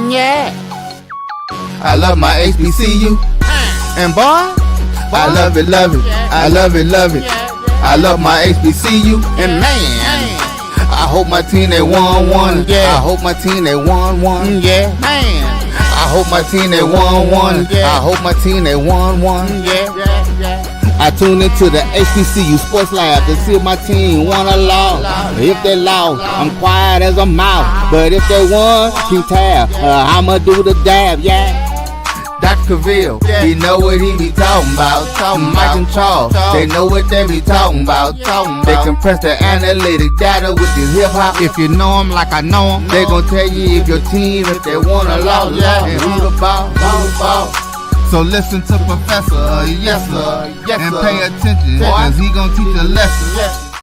Yeah. I love my HBCU. And boy, I love it, love it. I love it, love it. I love my HBCU. And man, I hope my team they won. Yeah. I hope my team they won. Yeah. Man, I hope my team they won. I hope my team they won. Yeah. I tune into the HBCU Sports Lab to see if my team won or lost. If they lost, I'm quiet as a mouse. But if they won, keep tab. I'ma do the dab, yeah. Dr. Cavil, he know what he be talking about. Mike and Charles, they know what they be talking about. They compress the analytic data with the hip hop. If you know them like I know them, they gon' tell you if your team, if they won or lost, and who the ball. So listen to Professor, yes sir, and pay attention, cause he gonna teach a lesson.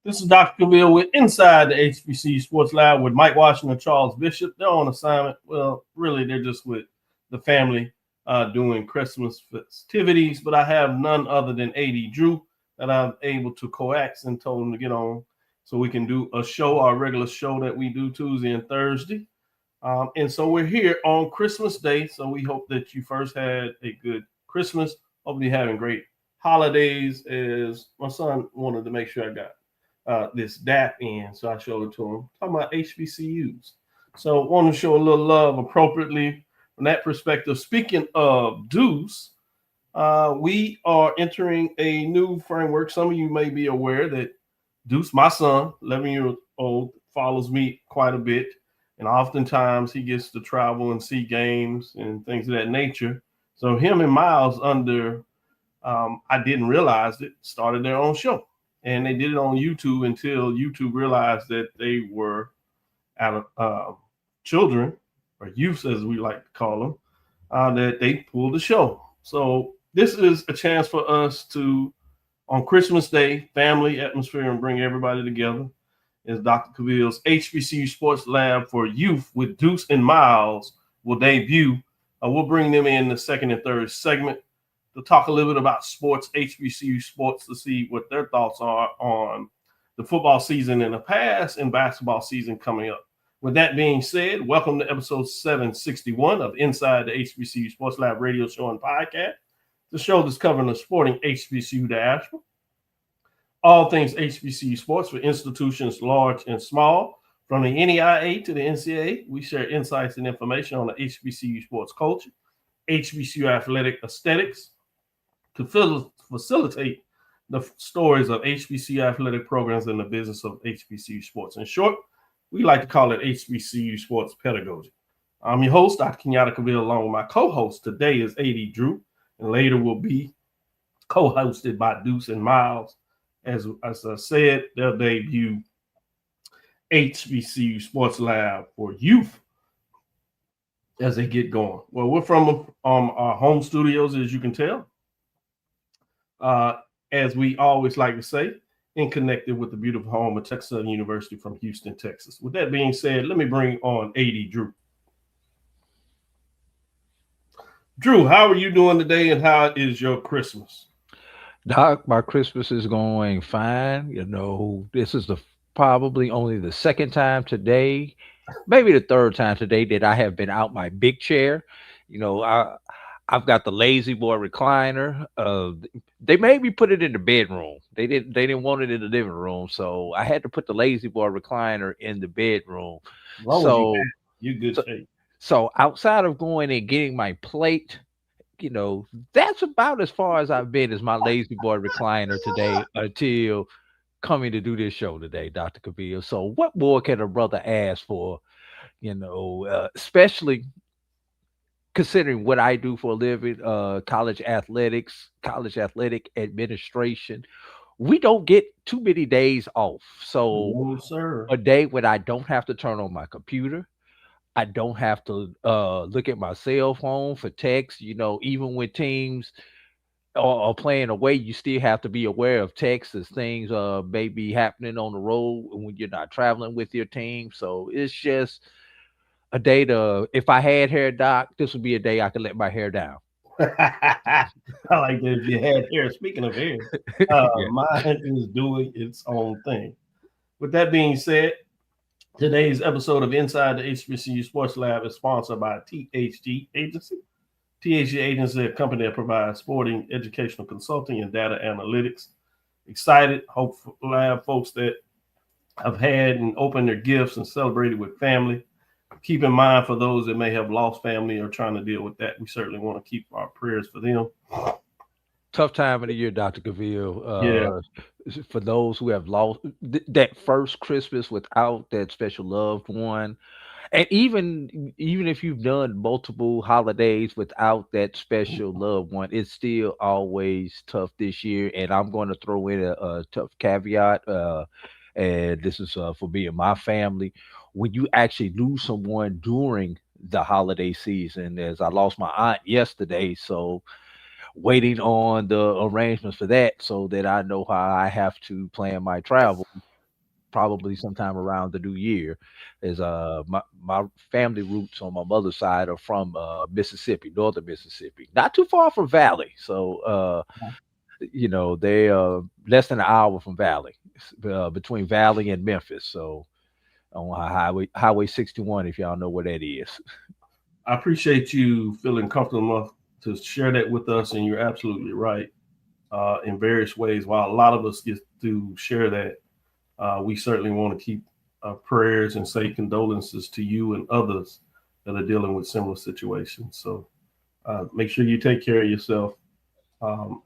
This is Dr. Cavil with Inside the HBCU Sports Lab with Mike Washington, Charles Bishop. They're on assignment. Well, really, they're just with the family doing Christmas festivities, but I have none other than AD Drew that I'm able to coax and told him to get on so we can do a show, our regular show that we do Tuesday and Thursday. And so we're here on Christmas Day. So we hope that you first had a good Christmas. Hopefully you're having great holidays. As my son wanted to make sure I got this DAP in, so I showed it to him. Talking about HBCUs. So want to show a little love appropriately from that perspective. Speaking of Deuce, we are entering a new framework. Some of you may be aware that Deuce, my son, 11-year-old, follows me quite a bit. And oftentimes he gets to travel and see games and things of that nature. So him and Myles I didn't realize it, started their own show. And they did it on YouTube until YouTube realized that they were children, or youths as we like to call them, that they pulled the show. So this is a chance for us to, on Christmas Day, family atmosphere, and bring everybody together. Is Dr. Cavil's HBCU Sports Lab for Youth with Deuce and Myles will debut. We'll bring them in the second and third segment to talk a little bit about sports, HBCU sports, to see what their thoughts are on the football season in the past and basketball season coming up. With that being said, welcome to episode 761 of Inside the HBCU Sports Lab radio show and podcast, the show that's covering the sporting HBCU diaspora. All things HBCU sports for institutions large and small, from the NEIA to the NCAA. We share insights and information on the HBCU sports culture, HBCU athletic aesthetics, to facilitate the stories of HBCU athletic programs and the business of HBCU sports. In short, we like to call it HBCU sports pedagogy. I'm your host, Dr. Kenyatta Cavil, along with my co-host. Today is AD Drew, and later will be co-hosted by Deuce and Myles. As I said, they'll debut HBCU Sports Lab for Youth as they get going. Well, we're from our home studios, as you can tell. As we always like to say, and connected with the beautiful home of Texas Southern University from Houston, Texas. With that being said, let me bring on AD Drew. Drew, how are you doing today, and how is your Christmas? Doc, my Christmas is going fine. You know, this is probably only the second time today, maybe the third time today that I have been out my big chair. You know, I've got the lazy boy recliner. They made me put it in the bedroom. They didn't want it in the living room, so I had to put the lazy boy recliner in the bedroom. You good shape. So outside of going and getting my plate, you know, that's about as far as I've been as my lazy boy recliner today until coming to do this show today, Dr. Cavil. So what more can a brother ask for, you know, especially considering what I do for a living, college athletics, college athletic administration. We don't get too many days off. So a day when I don't have to turn on my computer, I don't have to look at my cell phone for text. You know, even when teams are playing away, you still have to be aware of texts as things may be happening on the road when you're not traveling with your team. So it's just a day to, if I had hair, Doc, this would be a day I could let my hair down. I like that. If you had hair. Speaking of hair, mine is doing its own thing. With that being said, Today's episode of Inside the HBCU Sports Lab is sponsored by THG Agency. THG Agency is a company that provides sporting, educational consulting, and data analytics. Excited, hopeful lab folks that have had and opened their gifts and celebrated with family. Keep in mind for those that may have lost family or trying to deal with that, we certainly want to keep our prayers for them. Tough time of the year, Dr. Cavil. For those who have lost that first Christmas without that special loved one, and even if you've done multiple holidays without that special loved one, it's still always tough this year. And I'm going to throw in a tough caveat, and this is for me and my family. When you actually lose someone during the holiday season, as I lost my aunt yesterday, so waiting on the arrangements for that so that I know how I have to plan my travel probably sometime around the new year. Is my family roots on my mother's side are from Mississippi, northern Mississippi, not too far from Valley. So they less than an hour from Valley, between Valley and Memphis. So on Highway 61, if y'all know where that is. I appreciate you feeling comfortable enough to share that with us, and you're absolutely right in various ways. While a lot of us get to share that, we certainly want to keep prayers and say condolences to you and others that are dealing with similar situations. So make sure you take care of yourself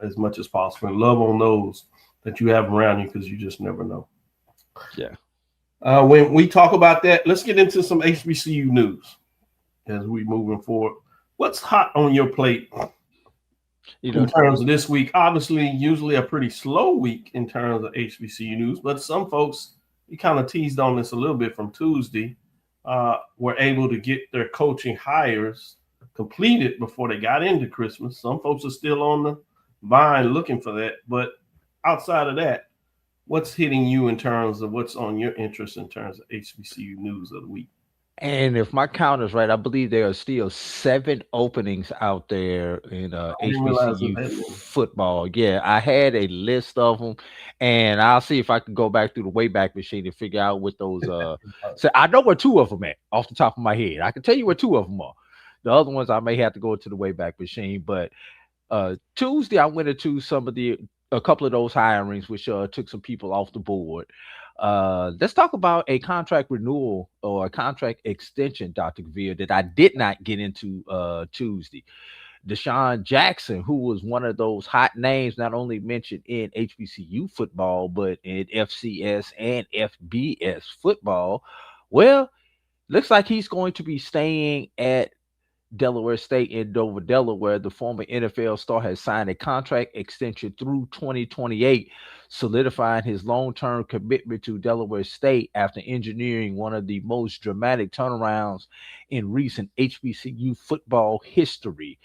as much as possible and love on those that you have around you, because you just never know. Yeah. When we talk about that, let's get into some HBCU news as we moving forward. What's hot on your plate in terms of this week? Obviously, usually a pretty slow week in terms of HBCU news, but some folks, you kind of teased on this a little bit from Tuesday, were able to get their coaching hires completed before they got into Christmas. Some folks are still on the vine looking for that. But outside of that, what's hitting you in terms of what's on your interest in terms of HBCU news of the week? And if my count is right, I believe there are still 7 openings out there in HBCU football. Yeah, I had a list of them, and I'll see if I can go back through the Wayback Machine and figure out what those. So I know where 2 of them at off the top of my head. I can tell you where 2 of them are. The other ones I may have to go to the Wayback Machine. But Tuesday I went into a couple of those hirings, which took some people off the board. Let's talk about a contract renewal or a contract extension, Dr. Cavil, that I did not get into Tuesday. Deshaun Jackson, who was one of those hot names, not only mentioned in HBCU football, but in FCS and FBS football. Well, looks like he's going to be staying at Delaware State in Dover, Delaware. The former NFL star has signed a contract extension through 2028, solidifying his long-term commitment to Delaware State after engineering one of the most dramatic turnarounds in recent HBCU football history.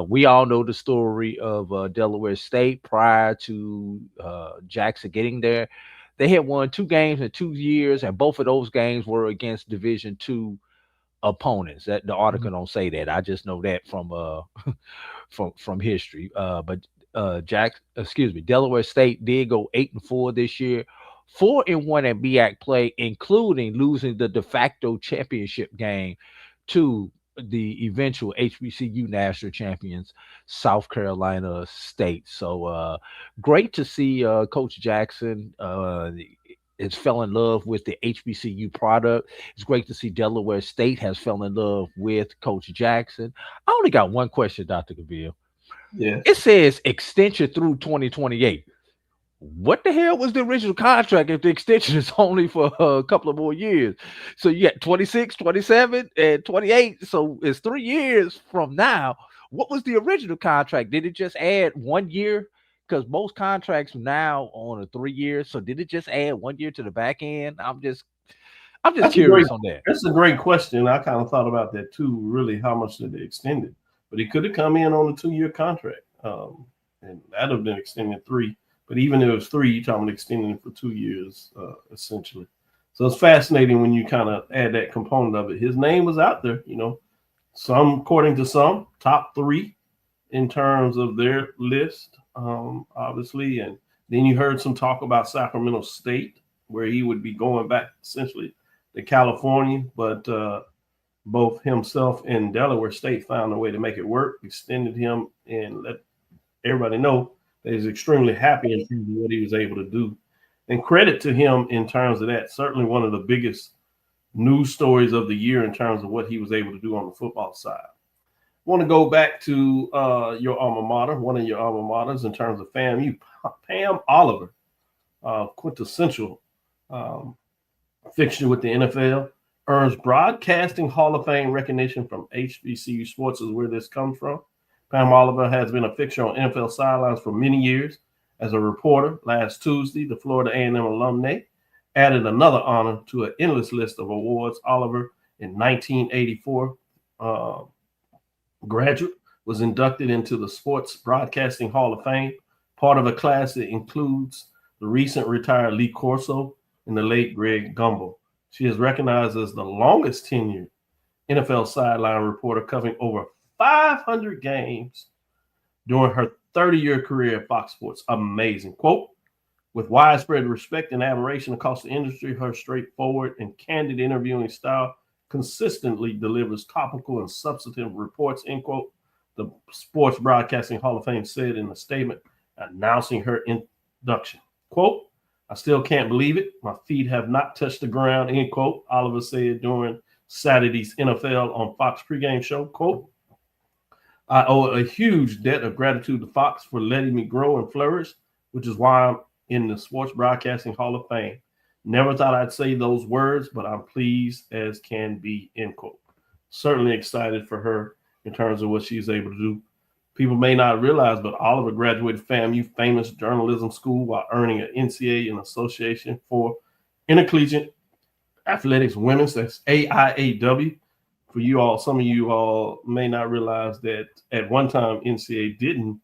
We all know the story of Delaware State prior to Jackson getting there. They had won 2 games in 2 years, and both of those games were against Division II opponents. That the article don't say that. I just know that from from history. But Delaware State did go 8-4 this year, 4-1 in BAC play, including losing the de facto championship game to the eventual HBCU national champions, South Carolina State. So great to see Coach Jackson has fell in love with the HBCU product. It's great to see Delaware State has fell in love with Coach Jackson. I only got one question, Dr. Cavil. Yeah. It says extension through 2028. What the hell was the original contract if the extension is only for a couple of more years? So you got 26, 27, and 28. So it's 3 years from now. What was the original contract? Did it just add 1 year? Because most contracts now on a 3 years. So did it just add 1 year to the back end? I'm just curious on that. That's a great question. I kind of thought about that too. Really, how much did they extend it? But he could have come in on a 2-year contract, and that'd have been extended 3. But even if it was 3, you're talking about extending it for 2 years, essentially. So it's fascinating when you kind of add that component of it. His name was out there, some, according to some, top 3 in terms of their list, obviously. And then you heard some talk about Sacramento State, where he would be going back essentially to California, but both himself and Delaware State found a way to make it work, extended him, and let everybody know that he's extremely happy in terms of what he was able to do. And credit to him in terms of that. Certainly one of the biggest news stories of the year in terms of what he was able to do on the football side. I want to go back to your alma mater, one of your alma maters in terms of FAMU, Pam Oliver, quintessential fixture with the NFL, earns Broadcasting Hall of Fame recognition from HBCU Sports is where this comes from. Pam Oliver has been a fixture on NFL sidelines for many years. As a reporter, last Tuesday, the Florida A&M alumni added another honor to an endless list of awards. Oliver, in 1984, graduate, was inducted into the Sports Broadcasting Hall of Fame, part of a class that includes the recent retired Lee Corso and the late Greg Gumbel. She is recognized as the longest tenured NFL sideline reporter, covering over 500 games during her 30-year career at Fox Sports. Amazing. Quote, with widespread respect and admiration across the industry, her straightforward and candid interviewing style consistently delivers topical and substantive reports, end quote, the Sports Broadcasting Hall of Fame said in a statement announcing her induction. Quote, I still can't believe it. My feet have not touched the ground, end quote, Oliver said during Saturday's NFL on Fox pregame show. Quote, I owe a huge debt of gratitude to Fox for letting me grow and flourish, which is why I'm in the Sports Broadcasting Hall of Fame. Never thought I'd say those words, but I'm pleased as can be, end quote. Certainly excited for her in terms of what she's able to do. People may not realize, but Oliver graduated FAMU famous journalism school while earning an NCAA and Association for Intercollegiate Athletics Women's, that's AIAW. For you all, some of you all may not realize that at one time NCAA didn't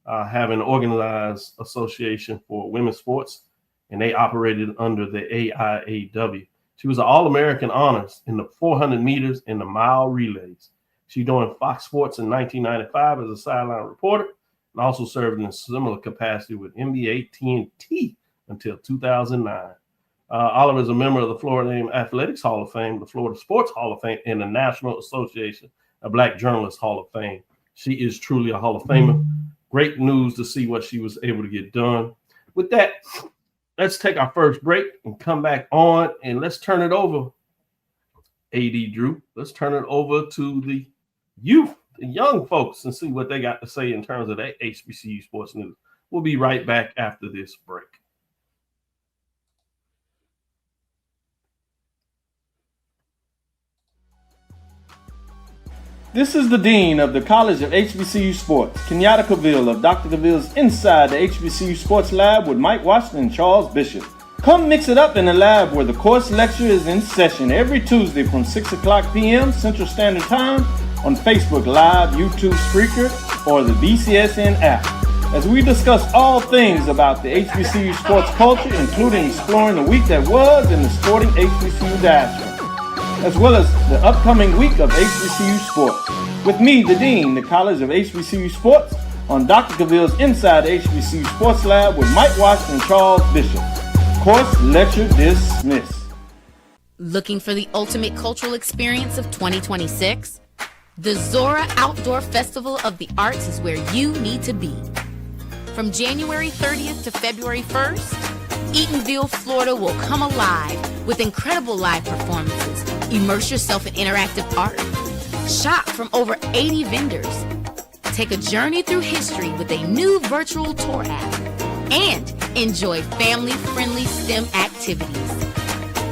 have an organized association for women's sports, and they operated under the AIAW. She was an All-American honors in the 400 meters and the mile relays. She joined Fox Sports in 1995 as a sideline reporter and also served in a similar capacity with NBA TNT until 2009. Oliver is a member of the Florida A&M Athletics Hall of Fame, the Florida Sports Hall of Fame, and the National Association of Black Journalists Hall of Fame. She is truly a Hall of Famer. Great news to see what she was able to get done. With that, let's take our first break and come back on, and let's turn it over, AD Drew. Let's turn it over to the youth, the young folks, and see what they got to say in terms of that HBCU sports news. We'll be right back after this break. This is the Dean of the College of HBCU Sports, Kenyatta Cavil of Dr. Cavil's Inside the HBCU Sports Lab with Mike Washington and Charles Bishop. Come mix it up in the lab where the course lecture is in session every Tuesday from 6 o'clock p.m. Central Standard Time on Facebook Live, YouTube Spreaker, or the BCSN app, as we discuss all things about the HBCU sports culture, including exploring the week that was in the sporting HBCU diaspora, as well as the upcoming week of HBCU sports. With me, the Dean, the College of HBCU Sports, on Dr. Cavil's Inside the HBCU Sports Lab with Mike Washington and Charles Bishop. Course lecture dismissed. Looking for the ultimate cultural experience of 2026? The Zora Outdoor Festival of the Arts is where you need to be. From January 30th to February 1st, Eatonville, Florida will come alive with incredible live performances. Immerse yourself in interactive art. Shop from over 80 vendors. Take a journey through history with a new virtual tour app. And enjoy family-friendly STEM activities.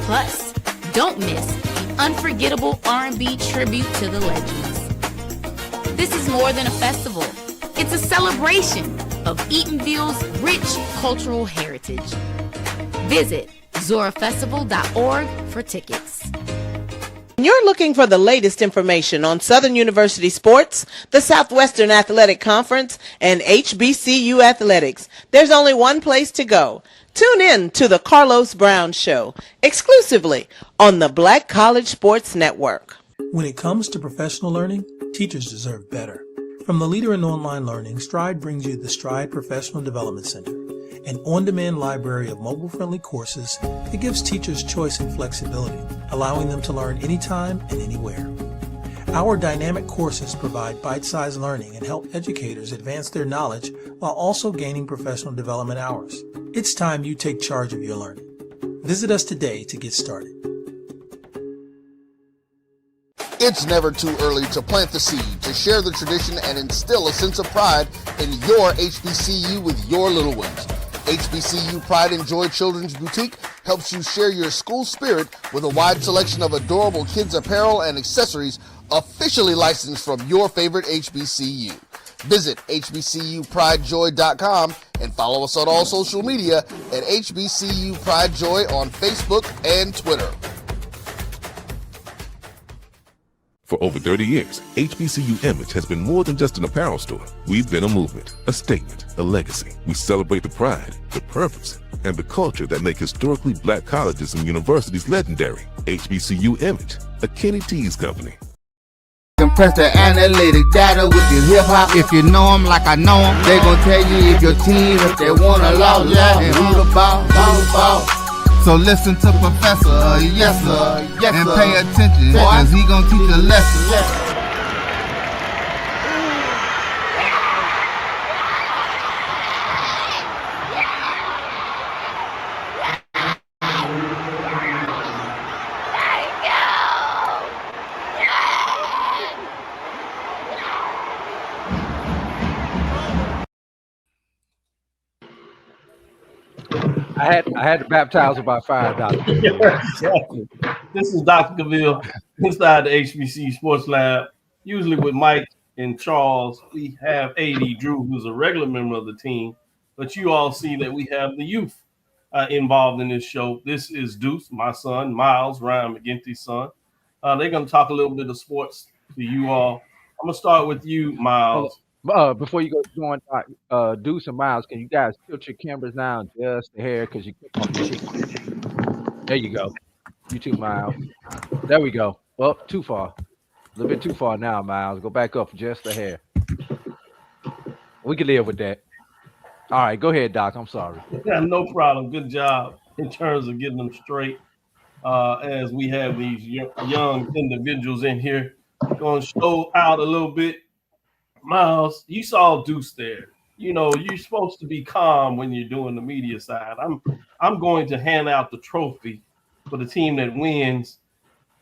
Plus, don't miss the unforgettable R&B tribute to the legends. This is more than a festival. It's a celebration of Eatonville's rich cultural heritage. Visit zorafestival.org for tickets. When you're looking for the latest information on Southern University sports, the Southwestern Athletic Conference, and HBCU athletics, there's only one place to go. Tune in to the Carlos Brown Show, exclusively on the Black College Sports Network. When it comes to professional learning, teachers deserve better. From the leader in online learning, Stride brings you the Stride Professional Development Center, an on-demand library of mobile-friendly courses that gives teachers choice and flexibility, allowing them to learn anytime and anywhere. Our dynamic courses provide bite-sized learning and help educators advance their knowledge while also gaining professional development hours. It's time you take charge of your learning. Visit us today to get started. It's never too early to plant the seed, to share the tradition, and instill a sense of pride in your HBCU with your little ones. HBCU Pride and Joy Children's Boutique helps you share your school spirit with a wide selection of adorable kids' apparel and accessories officially licensed from your favorite HBCU. Visit hbcupridejoy.com and follow us on all social media at HBCU Pride Joy on Facebook and Twitter. For over 30 years, HBCU Image has been more than just an apparel store. We've been a movement, a statement, a legacy. We celebrate the pride, the purpose, and the culture that make historically black colleges and universities legendary. HBCU Image, a Kenny T's company. Compress the analytic data with your hip-hop. If you know them like I know them, they gon' tell you if your team, if they wanna lose, and who the ball. So listen to Professor, yes sir, and pay attention, cause he gon' teach a lesson. I had to baptize by fire, Doctor. Yeah, exactly. This is Dr. Cavil inside the HBCU Sports Lab. Usually with Mike and Charles, we have AD Drew, who's a regular member of the team. But you all see that we have the youth involved in this show. This is Deuce, my son, Myles, Ryan McGinty's son. They're going to talk a little bit of sports to you all. I'm going to start with you, Myles. Before you go on, Deuce and Myles, can you guys tilt your cameras down just a hair because you click off your cheek? There you go. You too, Myles. There we go. Well, too far. A little bit too far now, Myles. Go back up just a hair. We can live with that. All right, go ahead, Doc. I'm sorry. Yeah, no problem. Good job in terms of getting them straight. As we have these young individuals in here, going to show out a little bit. Myles, you saw Deuce there. You know, you're supposed to be calm when you're doing the media side. I'm going to hand out the trophy for the team that wins,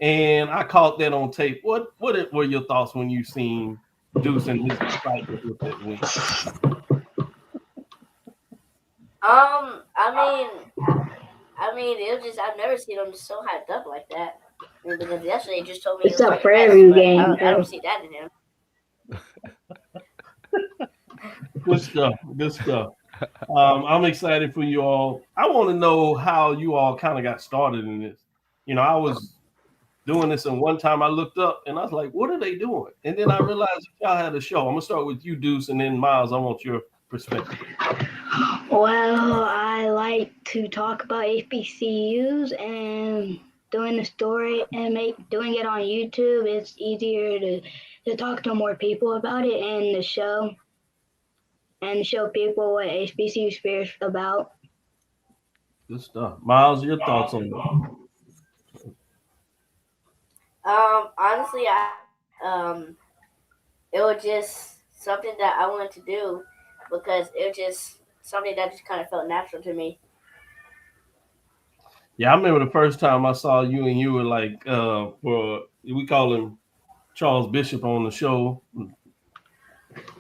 and I caught that on tape. What were your thoughts when you seen Deuce and his excitement with that win? I mean, it was just I've never seen him so hyped up like that. Because yesterday he just told me it's up for every game. I don't see that in him. Good stuff. I'm excited for you all. I want to know how you all kind of got started in this. You know, I was doing this, and one time I looked up and I was like, what are they doing? And then I realized y'all had a show. I'm gonna start with you, Deuce, and then Myles, I want your perspective. Well, I like to talk about HBCUs, and doing the story and doing it on YouTube, it's easier to talk to more people about it and show people what HBCU Spirit's about. Good stuff. Myles, your thoughts on that? Honestly, it was just something that I wanted to do because it was just something that just kind of felt natural to me. Yeah, I remember the first time I saw you and you were like, we call him Charles Bishop on the show.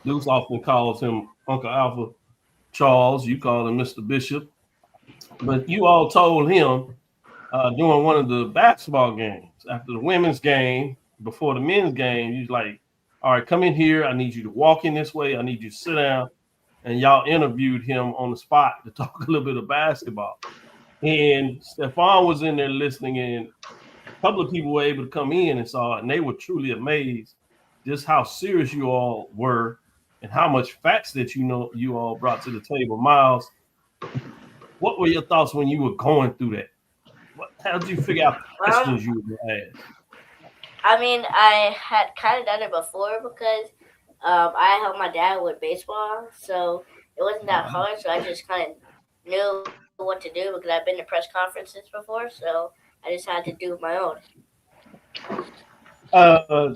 Deuce often calls him Uncle Alpha. Charles, you call him Mr. Bishop. But you all told him during one of the basketball games, after the women's game, before the men's game, you was like, all right, come in here. I need you to walk in this way. I need you to sit down. And y'all interviewed him on the spot to talk a little bit of basketball. And Stephon was in there listening, and a couple of people were able to come in and saw it, and they were truly amazed just how serious you all were and how much facts that you all brought to the table. Myles, what were your thoughts when you were going through that? How did you figure out the questions you were going to ask? I mean, I had kind of done it before because I helped my dad with baseball, so it wasn't that hard. So I just kind of knew what to do because I've been to press conferences before, so I just had to do my own.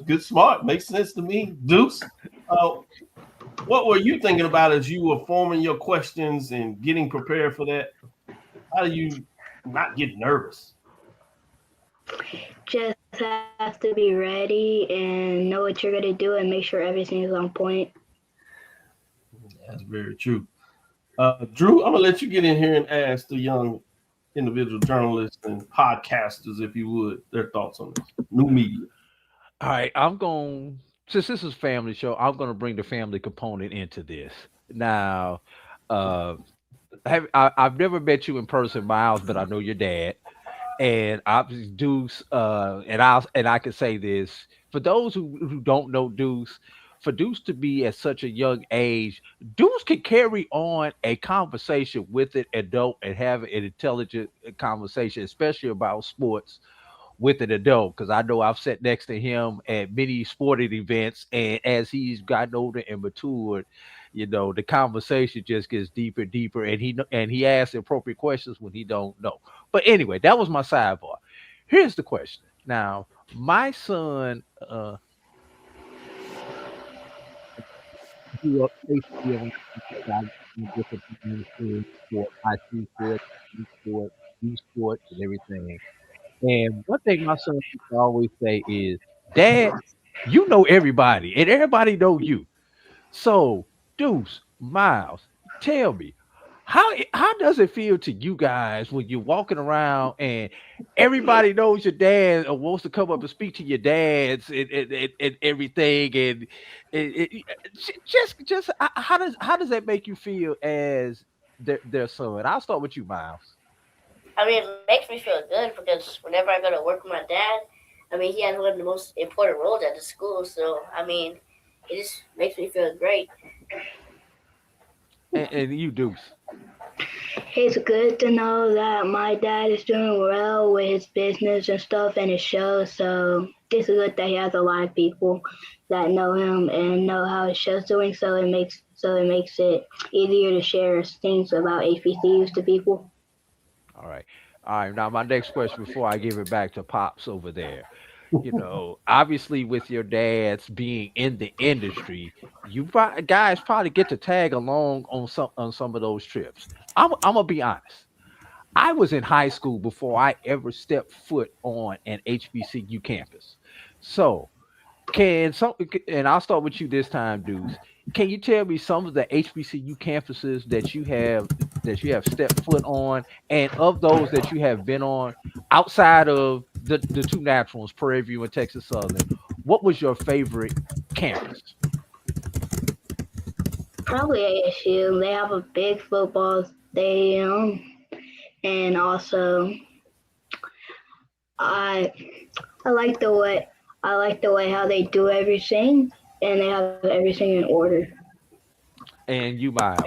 Good, smart, makes sense to me. Deuce, what were you thinking about as you were forming your questions and getting prepared for that? How do you not get nervous? Just have to be ready and know what you're going to do and make sure everything is on point. That's very true. Drew, I'm gonna let you get in here and ask the young individual journalists and podcasters, if you would, their thoughts on this new media. All right, since this is a family show, I'm gonna bring the family component into this. Now, I've never met you in person, Miles, but I know your dad, and obviously Deuce. And I can say this for those who don't know Deuce. For Deuce to be at such a young age, Deuce can carry on a conversation with an adult and have an intelligent conversation, especially about sports with an adult. Because I know I've sat next to him at many sporting events, and as he's gotten older and matured, the conversation just gets deeper and deeper, and he asks appropriate questions when he don't know. But anyway, that was my sidebar. Here's the question. Now, my son grew up basically around different sport, high school sport, youth sport, and everything. And one thing my son used to always say is, "Dad, you know everybody, and everybody know you." So, Deuce, Miles, tell me, how does it feel to you guys when you're walking around and everybody knows your dad or wants to come up and speak to your dads and everything, and just how does that make you feel as their son? I'll start with you, Miles. I mean, it makes me feel good because whenever I go to work with my dad, I mean, he has one of the most important roles at the school. So, I mean, it just makes me feel great. And you, Deuce. It's good to know that my dad is doing well with his business and stuff and his show. So it's good that he has a lot of people that know him and know how his show's doing. So it makes it easier to share things about HBCUs to people. All right. Now my next question before I give it back to Pops over there. Obviously with your dads being in the industry, you guys probably get to tag along on some of those trips. I'm gonna be honest. I was in high school before I ever stepped foot on an HBCU campus. So and I'll start with you this time, Deuce. Can you tell me some of the HBCU campuses that you have stepped foot on, and of those that you have been on outside of the two natural ones, Prairie View and Texas Southern? What was your favorite campus? Probably ASU. They have a big football stadium, and also I like the way how they do everything, and they have everything in order. And you, Miles?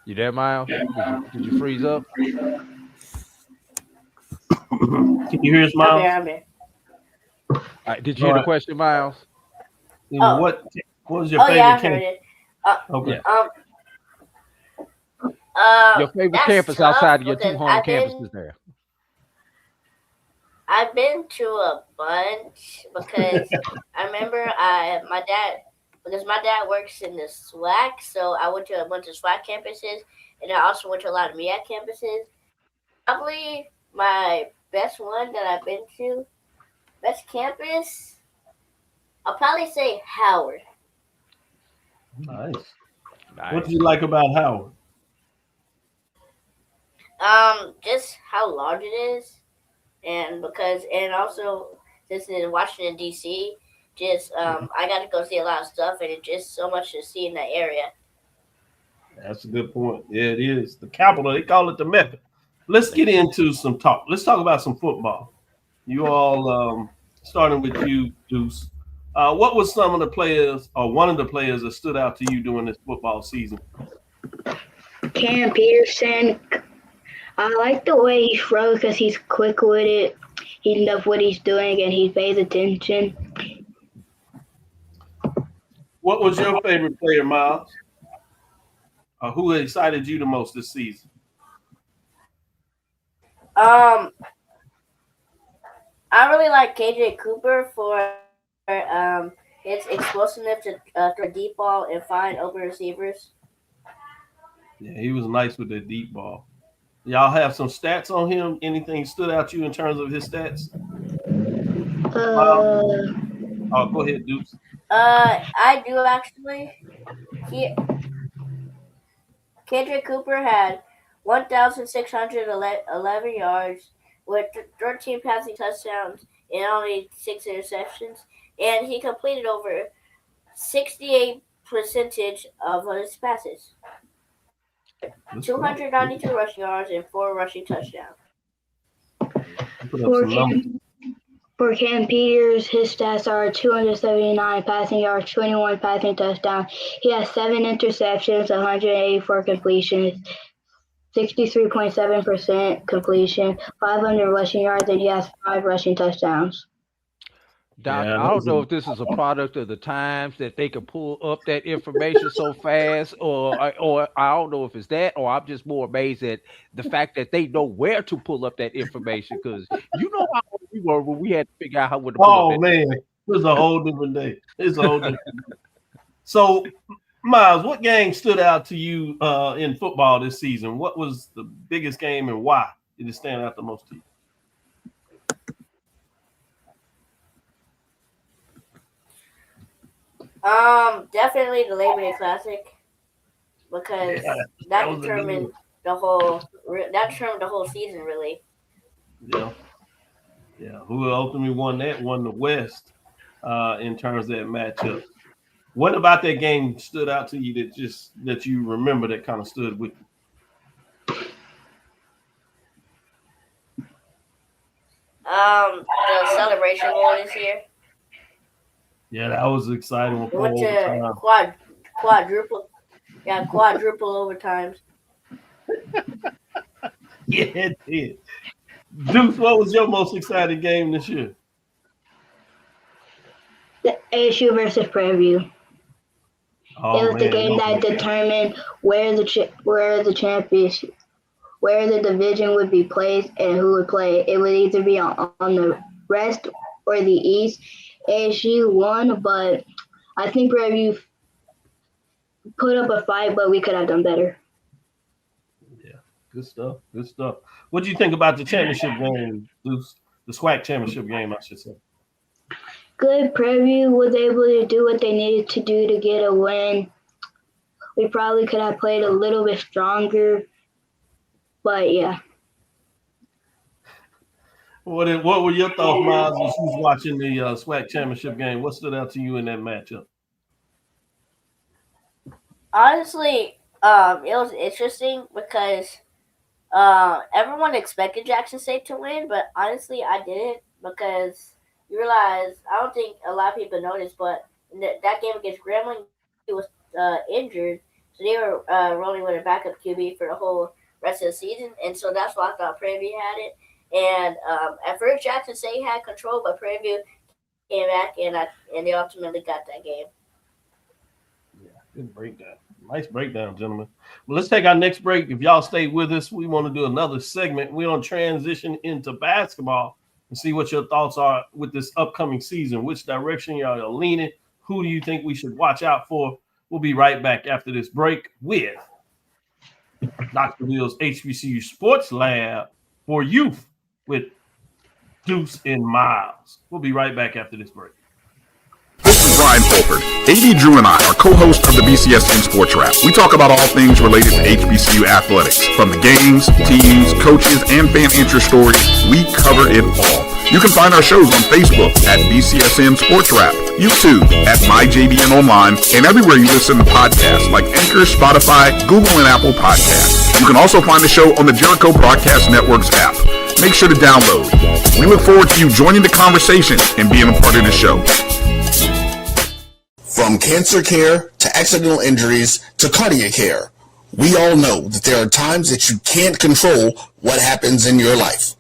You there, Miles? Did you freeze up? Can you hear us, Miles? I'm here. All right, did you hear the question, Miles? What was your favorite I heard campus? it. Okay. Your favorite That's campus tough outside of your two because home campuses there? I've been to a bunch because I remember my dad works in the SWAC, so I went to a bunch of SWAC campuses, and I also went to a lot of MEAC campuses. Probably my best one that I've been to, best campus, I'll probably say Howard. Nice. What did you like about Howard? Just how large it is, and also since it's in Washington D.C., I got to go see a lot of stuff, and it's just so much to see in that area. That's a good point. Yeah, it is the capital. They call it the Mecca. Let's get into some talk. Let's talk about some football. You all, starting with you, Deuce. What was some of the players, or one of the players that stood out to you during this football season? Cam Peterson. I like the way he throws because he's quick with it. He knows what he's doing and he pays attention. What was your favorite player, Myles? Who excited you the most this season? I really like KJ Cooper for his explosiveness to throw a deep ball and find open receivers. Yeah, he was nice with the deep ball. Y'all have some stats on him? Anything stood out to you in terms of his stats? Go ahead, Deuce. I do actually. KJ Cooper had 1,611 yards with 13 passing touchdowns and only 6 interceptions, and he completed over 68% of his passes. 292 rushing yards and 4 rushing touchdowns. For Cam Peters, his stats are 279 passing yards, 21 passing touchdowns. He has 7 interceptions, 184 completions, 63.7% completion, 500 rushing yards, and he has 5 rushing touchdowns. Doc, I don't know if this is a product of the times that they can pull up that information so fast, or I don't know if it's that, or I'm just more amazed at the fact that they know where to pull up that information, because you know how we were when we had to figure out how to pull up. Man, it was a whole different day. It's a whole different day. So, Myles, what game stood out to you in football this season? What was the biggest game and why did it stand out the most to you? Definitely the Labor Day Classic, because that determined the whole season, really. Yeah. Who ultimately won that? Won the West in terms of that matchup. What about that game stood out to you that you remember that kind of stood with you? The Celebration Bowl this year. Yeah, that was exciting. We went to quadruple overtimes. Yeah, it did. Deuce, what was your most exciting game this year? The ASU versus Prairie. It was the game that determined where the division would be placed and who would play. It would either be on the West or the East. ASU won, but I think Prairie View put up a fight, but we could have done better. Yeah, good stuff. What do you think about the championship game, Deuce? The SWAC championship game, I should say. Good. Prairie View was able to do what they needed to do to get a win. We probably could have played a little bit stronger, but yeah. What were your thoughts, Myles, as you was watching the SWAC championship game? What stood out to you in that matchup? Honestly, it was interesting because everyone expected Jackson State to win, but honestly, I didn't, because you realize, I don't think a lot of people noticed, but in that game against Grambling, he was injured, so they were rolling with a backup QB for the whole rest of the season, and so that's why I thought Prairie View had it. And at first, Jackson State had control, but Prairie View came back, and they ultimately got that game. Yeah, good breakdown. Nice breakdown, gentlemen. Well, let's take our next break. If y'all stay with us, we want to do another segment. We're going to transition into basketball and see what your thoughts are with this upcoming season. Which direction y'all are leaning? Who do you think we should watch out for? We'll be right back after this break with Dr. Will's HBCU Sports Lab for youth with Deuce and Myles. We'll be right back after this break. This is Brian Fulford. AD Drew and I are co-hosts of the BCSN Sports Lab. We talk about all things related to HBCU athletics. From the games, teams, coaches, and fan interest stories, we cover it all. You can find our shows on Facebook at BCSN Sports Lab, YouTube at MyJBN Online, and everywhere you listen to podcasts like Anchor, Spotify, Google, and Apple Podcasts. You can also find the show on the Jericho Broadcast Network's app. Make sure to download. We look forward to you joining the conversation and being a part of the show. From cancer care to accidental injuries to cardiac care, we all know that there are times that you can't control what happens in your life.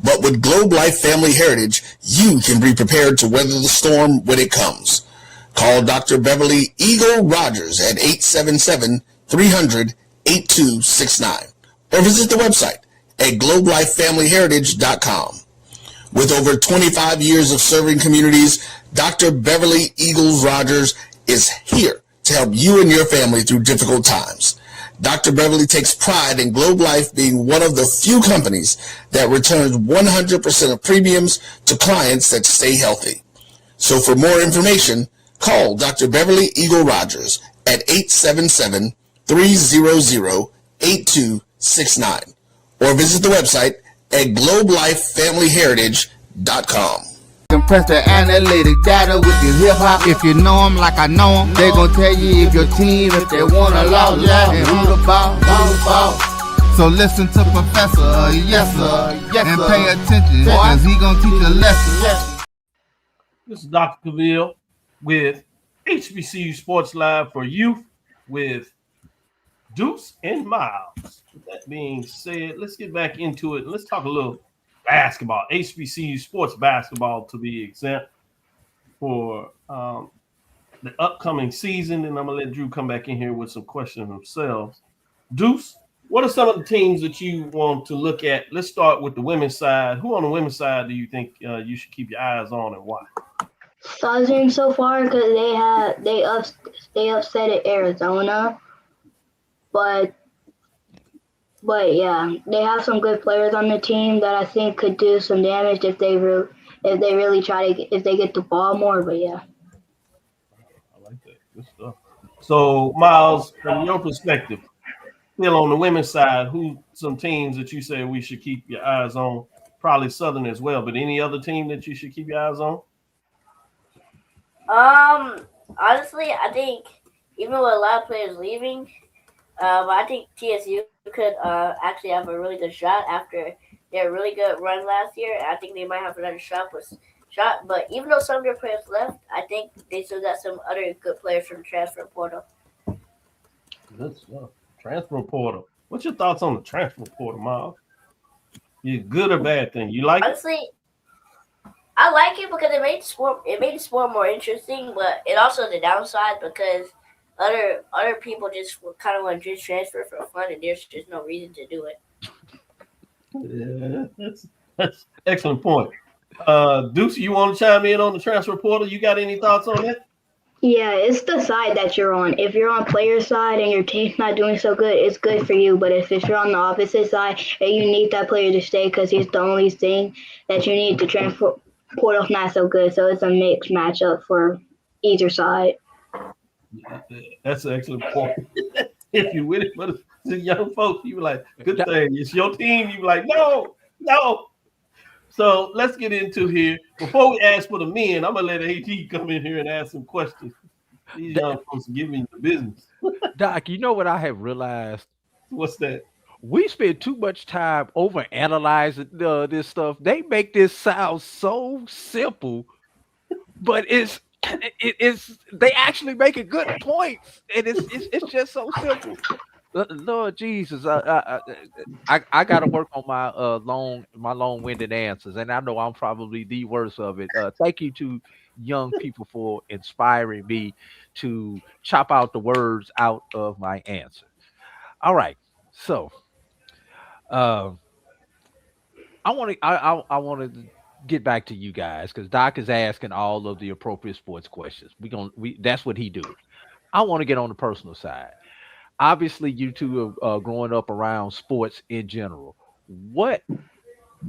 But with Globe Life Family Heritage, you can be prepared to weather the storm when it comes. Call Dr. Beverly Eagle Rogers at 877-300-8269 or visit the website at globelifefamilyheritage.com. With over 25 years of serving communities, Dr. Beverly Eagles Rogers is here to help you and your family through difficult times. Dr. Beverly takes pride in Globe Life being one of the few companies that returns 100% of premiums to clients that stay healthy. So for more information, call Dr. Beverly Eagle Rogers at 877-300-8269 or visit the website at globelifefamilyheritage.com. Compress the analytic data with your hip hop. If you know them like I know them, they gon' tell you if your team, if they want to lose, and who the ball. So listen to Professor, yes sir, and pay attention, cause he gon' teach a lesson. This is Dr. Cavil with HBCU Sports Lab for youth with Deuce and Myles. With that being said, let's get back into it. Let's talk a little basketball, HBCU sports basketball to be exempt for the upcoming season. And I'm going to let Drew come back in here with some questions themselves. Deuce, what are some of the teams that you want to look at? Let's start with the women's side. Who on the women's side do you think you should keep your eyes on and why? Southern so far because they upset at Arizona, but yeah, they have some good players on the team that I think could do some damage if they really try to if they get the ball more. But yeah, I like that. Good stuff. So Myles, from your perspective, still on the women's side, who some teams that you say we should keep your eyes on? Probably Southern as well, but any other team that you should keep your eyes on? Honestly, I think even with a lot of players leaving, I think TSU could actually have a really good shot after their really good run last year. I think they might have another shot. But even though some of their players left, I think they still got some other good players from the transfer portal. Good stuff. Transfer portal. What's your thoughts on the transfer portal, Myles? You good or bad thing? You like Honestly, I like it because it made the sport more interesting, but it also the downside because other people just kind of want to just transfer for fun, and there's just no reason to do it. Yeah, that's excellent point. Deuce, you want to chime in on the transfer portal? You got any thoughts on that? yeah, it's the side that you're on. If you're on player side and your team's not doing so good, it's good for you. But if you're on the opposite side and you need that player to stay because he's the only thing that you need, to transfer portal's not so good. So it's a mixed matchup for either side. That's an excellent point. If you win it, but the young folks, you were like, good thing. It's your team. You were like, no. So let's get into here. Before we ask for the men, I'm going to let AG come in here and ask some questions. These young folks are giving me the business. Doc, you know what I have realized? What's that? We spend too much time over analyzing this stuff. They make this sound so simple, but it's they actually make good points, and it's just so simple. Lord Jesus, I got to work on my long-winded answers, and I know I'm probably the worst of it. Thank you to young people for inspiring me to chop out the words out of my answer. All right, so I want to get back to you guys because Doc is asking all of the appropriate sports questions. That's what he do. I want to get on the personal side. Obviously, you two are growing up around sports in general. What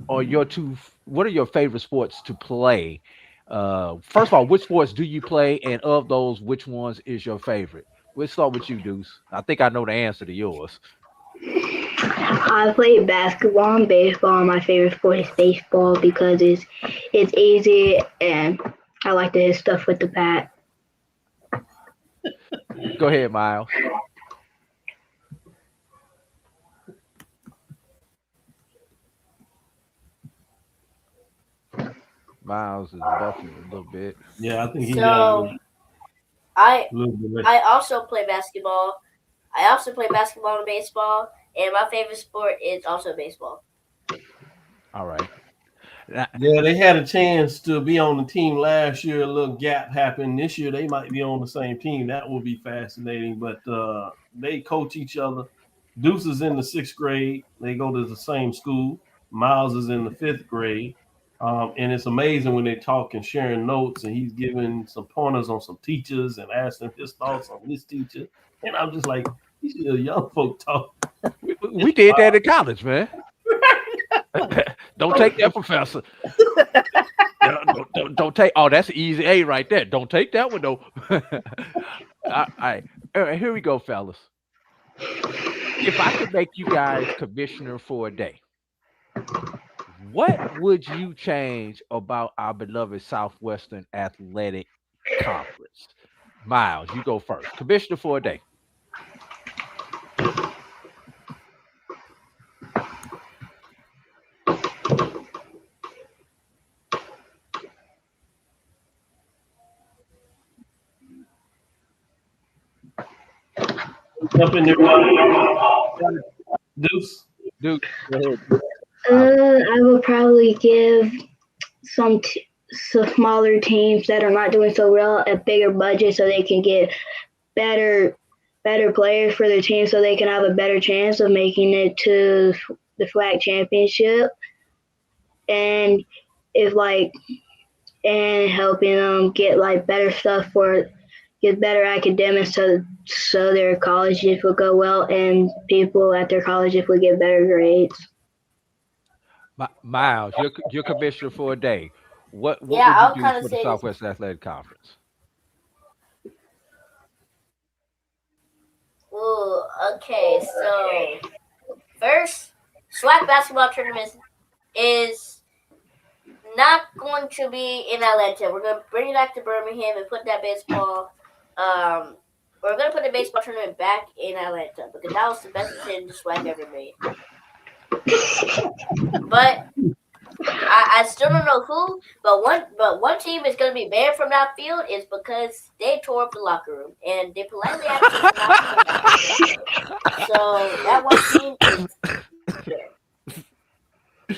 are your favorite sports to play? First of all, which sports do you play, and of those, which ones is your favorite? We'll start with you, Deuce. I think I know the answer to yours. I play basketball and baseball. My favorite sport is baseball because it's easy and I like to hit stuff with the bat. Go ahead, Myles. Myles is buffing a little bit. Yeah, I think he's I also play basketball. I also play basketball and baseball, and my favorite sport is also baseball. All right. Yeah, they had a chance to be on the team last year. A little gap happened. This year, they might be on the same team. That will be fascinating. But they coach each other. Deuce is in the 6th grade. They go to the same school. Miles is in the 5th grade. And it's amazing when they talk and sharing notes, and he's giving some pointers on some teachers and asking his thoughts on this teacher. And I'm just like, these are young folk talk. We did that in college, man. Don't take that, professor. Don't take. Oh, that's an easy A right there. Don't take that one though. All right, here we go, fellas. If I could make you guys commissioner for a day, what would you change about our beloved Southwestern Athletic Conference? Miles, you go first. Commissioner for a day. Jump in there, Deuce. Deuce, go ahead. I would probably give some smaller teams that are not doing so well a bigger budget so they can get better players for their team so they can have a better chance of making it to the flag championship, and helping them get better stuff get better academics so their colleges will go well and people at their colleges will get better grades. Miles, you're commissioner for a day. What would you do for the Southwest Athletic Conference? Ooh, okay. So first, SWAC basketball tournament is not going to be in Atlanta. We're going to bring it back to Birmingham and put that baseball. We're going to put the baseball tournament back in Atlanta because that was the best decision the SWAC ever made. But I still don't know who. But one team is going to be banned from that field is because they tore up the locker room and they politely asked us not to come back. So that one team is banned.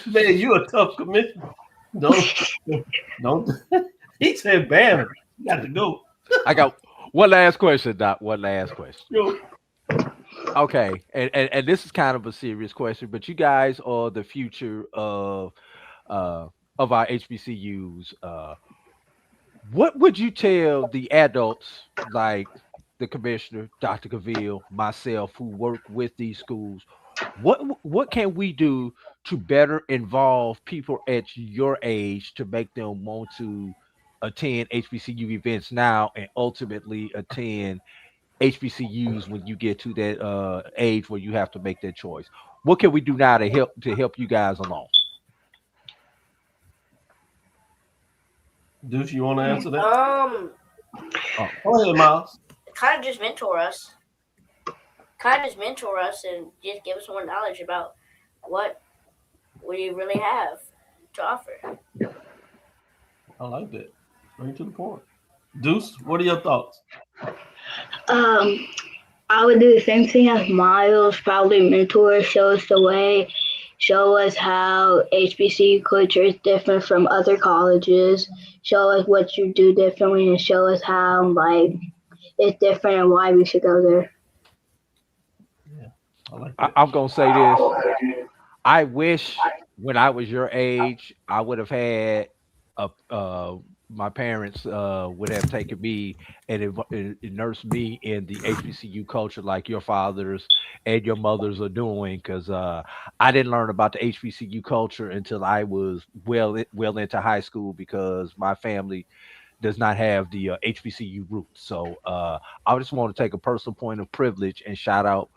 Man, you a tough commissioner. Don't. He said ban him. You got to go. I got one last question, Doc. One last question. Yo. Okay, and this is kind of a serious question, but you guys are the future of our HBCUs. What would you tell the adults like the commissioner, Dr. Cavil, myself, who work with these schools? What can we do to better involve people at your age to make them want to attend HBCU events now and ultimately attend HBCUs when you get to that age where you have to make that choice? What can we do now to help you guys along? Deuce, you want to answer that? Go ahead, Miles. Kind of just mentor us. And just give us more knowledge about what we really have to offer. I like that. Straight to the point. Deuce, what are your thoughts? I would do the same thing as Miles, probably mentor, show us the way, show us how HBCU culture is different from other colleges, show us what you do differently, and show us how it's different and why we should go there. Yeah, I like that. I'm gonna say this. I wish when I was your age, I would have had my parents would have taken me and immersed me in the HBCU culture like your fathers and your mothers are doing, because I didn't learn about the HBCU culture until I was well into high school, because my family does not have the HBCU roots. So I just want to take a personal point of privilege and shout out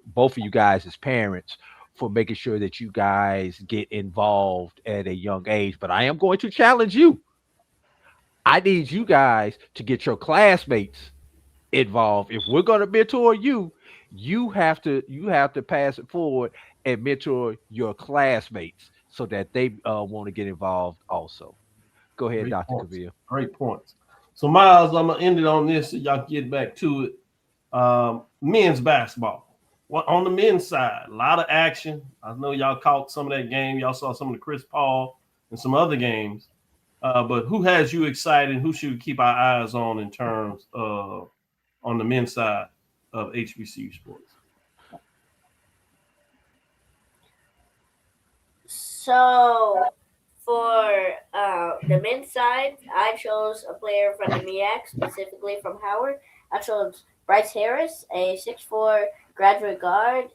both of you guys as parents for making sure that you guys get involved at a young age. But I am going to challenge you. I need you guys to get your classmates involved. If we're going to mentor you, you have to pass it forward and mentor your classmates so that they want to get involved also. Go ahead, Great Dr. points. Cavil. Great points. So, Miles, I'm going to end it on this so y'all get back to it. Men's basketball. Well, on the men's side, a lot of action. I know y'all caught some of that game. Y'all saw some of the Chris Paul and some other games. But who has you excited? Who should we keep our eyes on in terms of on the men's side of HBCU sports? So for the men's side, I chose a player from the MEAC, specifically from Howard. I chose Bryce Harris, a 6'4" graduate guard.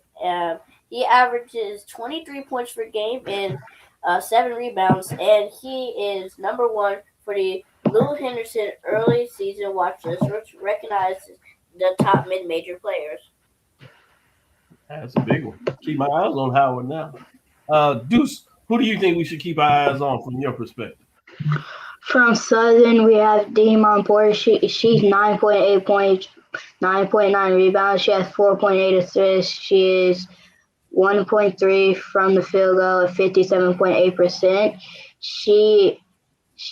He averages 23 points per game and 7 rebounds, and he is number 1 for the Lou Henderson early season watch list, which recognizes the top mid-major players. That's a big one. Keep my eyes on Howard now. Deuce, who do you think we should keep our eyes on from your perspective? From Southern, we have Demon Porter. She's 9.8 points, 9.9 rebounds. She has 4.8 assists. She is 1.3 from the field goal at 57.8%. She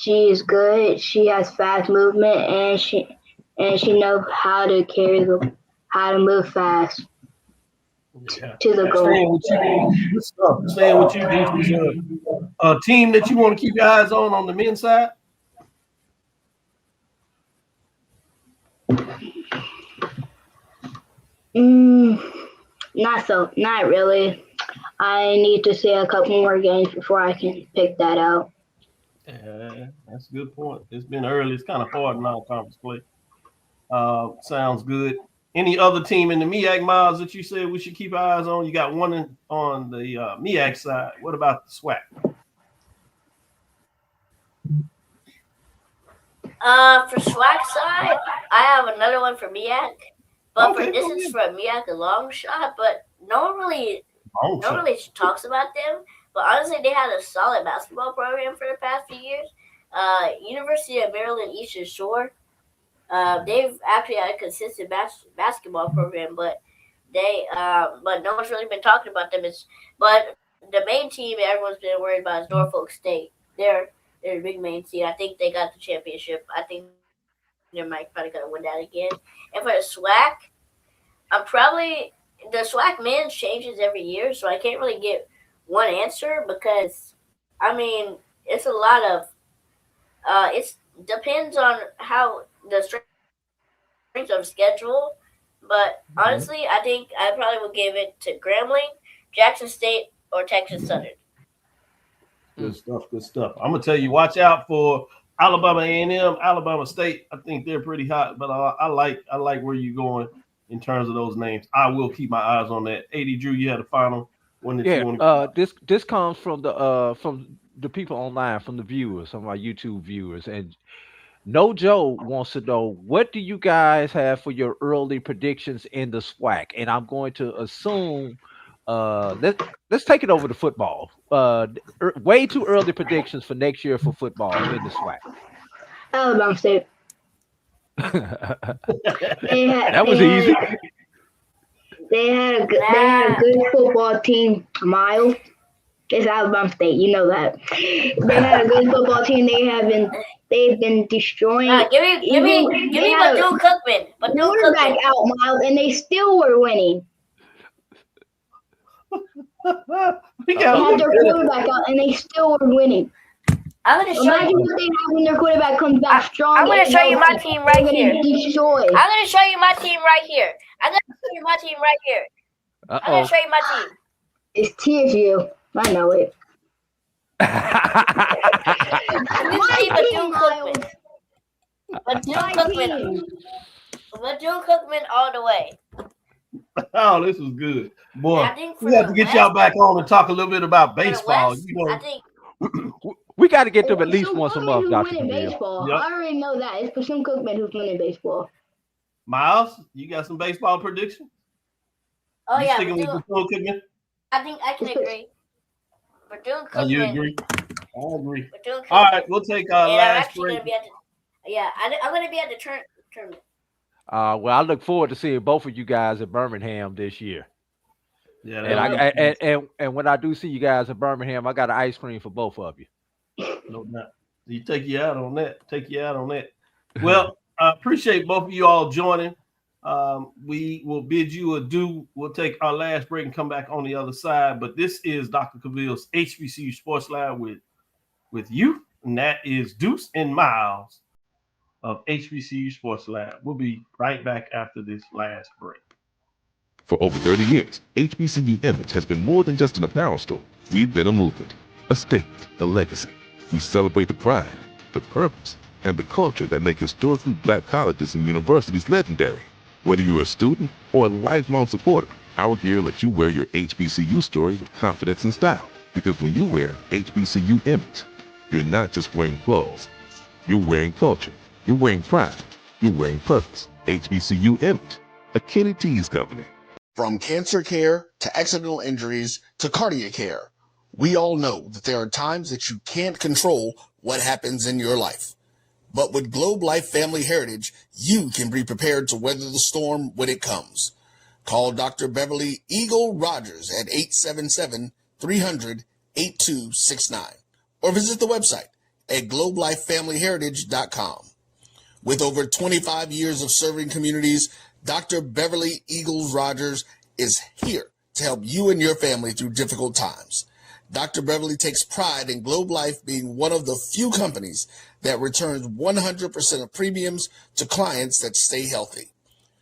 is good. She has fast movement, and she knows how to move fast to the goal. Staying with you, Deuce, is a team that you want to keep your eyes on the men's side? Not really. I need to see a couple more games before I can pick that out. Yeah, that's a good point. It's been early. It's kind of hard non-conference play. Sounds good. Any other team in the MEAC, Miles, that you said we should keep our eyes on? You got one on the MEAC side. What about the SWAC? For SWAC side, I have another one for MEAC. But this is for MEAC a long shot, but no one really talks about them. But honestly, they had a solid basketball program for the past few years. University of Maryland Eastern Shore. They've actually had a consistent basketball program, but no one's really been talking about them. But the main team everyone's been worried about is Norfolk State. They're the big main team. I think they got the championship. I think they might probably gonna win that again. And for the SWAC, the SWAC men's changes every year, so I can't really get one answer because it's a lot of it depends on how the strength of schedule. But honestly, I think I probably would give it to Grambling, Jackson State, or Texas Southern. Good stuff. I'm gonna tell you, watch out for Alabama A&M, Alabama State. I think they're pretty hot, but I like where you're going in terms of those names. I will keep my eyes on that. AD Drew, you had a final one that you want to. This comes from the people online, from the viewers, some of our YouTube viewers, and No Joe wants to know, what do you guys have for your early predictions in the SWAC? And I'm going to assume let's take it over to football. Way too early predictions for next year for football in the SWAC. Alabama State. That was easy. They had a good football team. Myles. It's Alabama State, you know that. They had a good football team. They've been destroying. Give me Bethune-Cookman. Quarterback out, Myles, and they still were winning. They had their quarterback out, and they still were winning. Imagine what they have when their quarterback comes back strong. I'm going to show you my team right here. I'm going to show you my team right here. I'm going to show you my team. It's TSU. I know it. Bethune-Cookman all the way. Oh, this was good. Boy, we have to get y'all back on and talk a little bit about baseball. West, I think we got to get them at least once a month, Dr. Baseball. Yep. I already know that. It's Bethune-Cookman who's winning baseball. Miles, you got some baseball predictions? Oh, you yeah. Sticking with Bethune-Cookman? I think I can agree. Bethune-Cookman. You agree? I agree. All right, we'll take our last break. I'm going to be at the tournament. Well, I look forward to seeing both of you guys at Birmingham this year. Yeah, and when I do see you guys at Birmingham, I got an ice cream for both of you. No doubt. You take you out on that. Well, I appreciate both of you all joining. We will bid you adieu. We'll take our last break and come back on the other side. But this is Dr. Cavil's HBCU Sports Lab with you, and that is Deuce and Myles of HBCU Sports Lab. We'll be right back after this last break. For over 30 years, HBCU Image has been more than just an apparel store. We've been a movement, a statement, a legacy. We celebrate the pride, the purpose, and the culture that make historically black colleges and universities legendary. Whether you're a student or a lifelong supporter, our gear lets you wear your HBCU story with confidence and style. Because when you wear HBCU Image, you're not just wearing clothes. You're wearing culture. You're wearing pride. You're wearing purpose. HBCU Image, a Kenny T's company. From cancer care to accidental injuries to cardiac care, we all know that there are times that you can't control what happens in your life. But with Globe Life Family Heritage, you can be prepared to weather the storm when it comes. Call Dr. Beverly Eagle Rogers at 877-300-8269 or visit the website at globelifefamilyheritage.com. With over 25 years of serving communities, Dr. Beverly Eagles Rogers is here to help you and your family through difficult times. Dr. Beverly takes pride in Globe Life being one of the few companies that returns 100% of premiums to clients that stay healthy.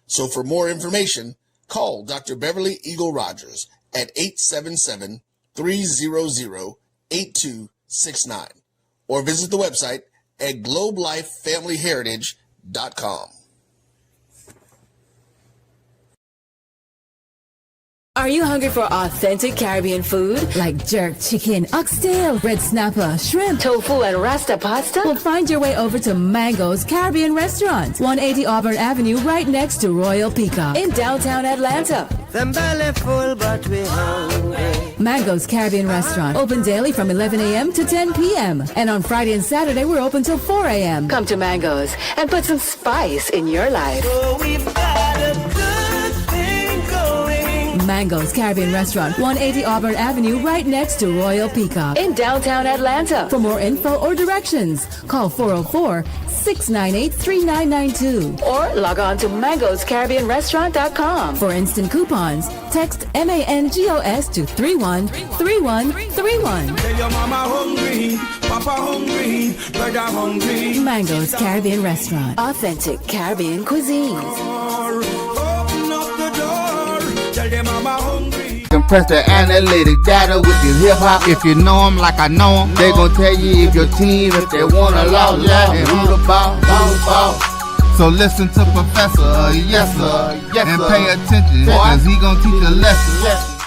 So for more information, call Dr. Beverly Eagle Rogers at 877-300-8269 or visit the website at globelifefamilyheritage.com. Are you hungry for authentic Caribbean food like jerk chicken, oxtail, red snapper, shrimp, tofu, and rasta pasta? Well, find your way over to Mango's Caribbean Restaurant, 180 Auburn Avenue, right next to Royal Peacock in downtown Atlanta. Them belly full, but we hungry. Mango's Caribbean Restaurant, open daily from 11 a.m. to 10 p.m. And on Friday and Saturday, we're open till 4 a.m. Come to Mango's and put some spice in your life. So we've got a good thing going. Mango's Caribbean Restaurant, 180 Auburn Avenue, right next to Royal Peacock in downtown Atlanta. For more info or directions, call 404-698-3992 or log on to mangoscaribbeanrestaurant.com. For instant coupons, text MANGOS to 313131. Tell your mama hungry, papa hungry, brother hungry. Mango's Caribbean Restaurant, authentic Caribbean cuisines. Open up the door, tell them mama hungry. Compress the analytic data with your hip hop. If you know them like I know them, they gon' tell you if your team, if they wanna lose, and who the ball. So listen to Professor, yes sir, and pay attention, cause he gon' teach a lesson.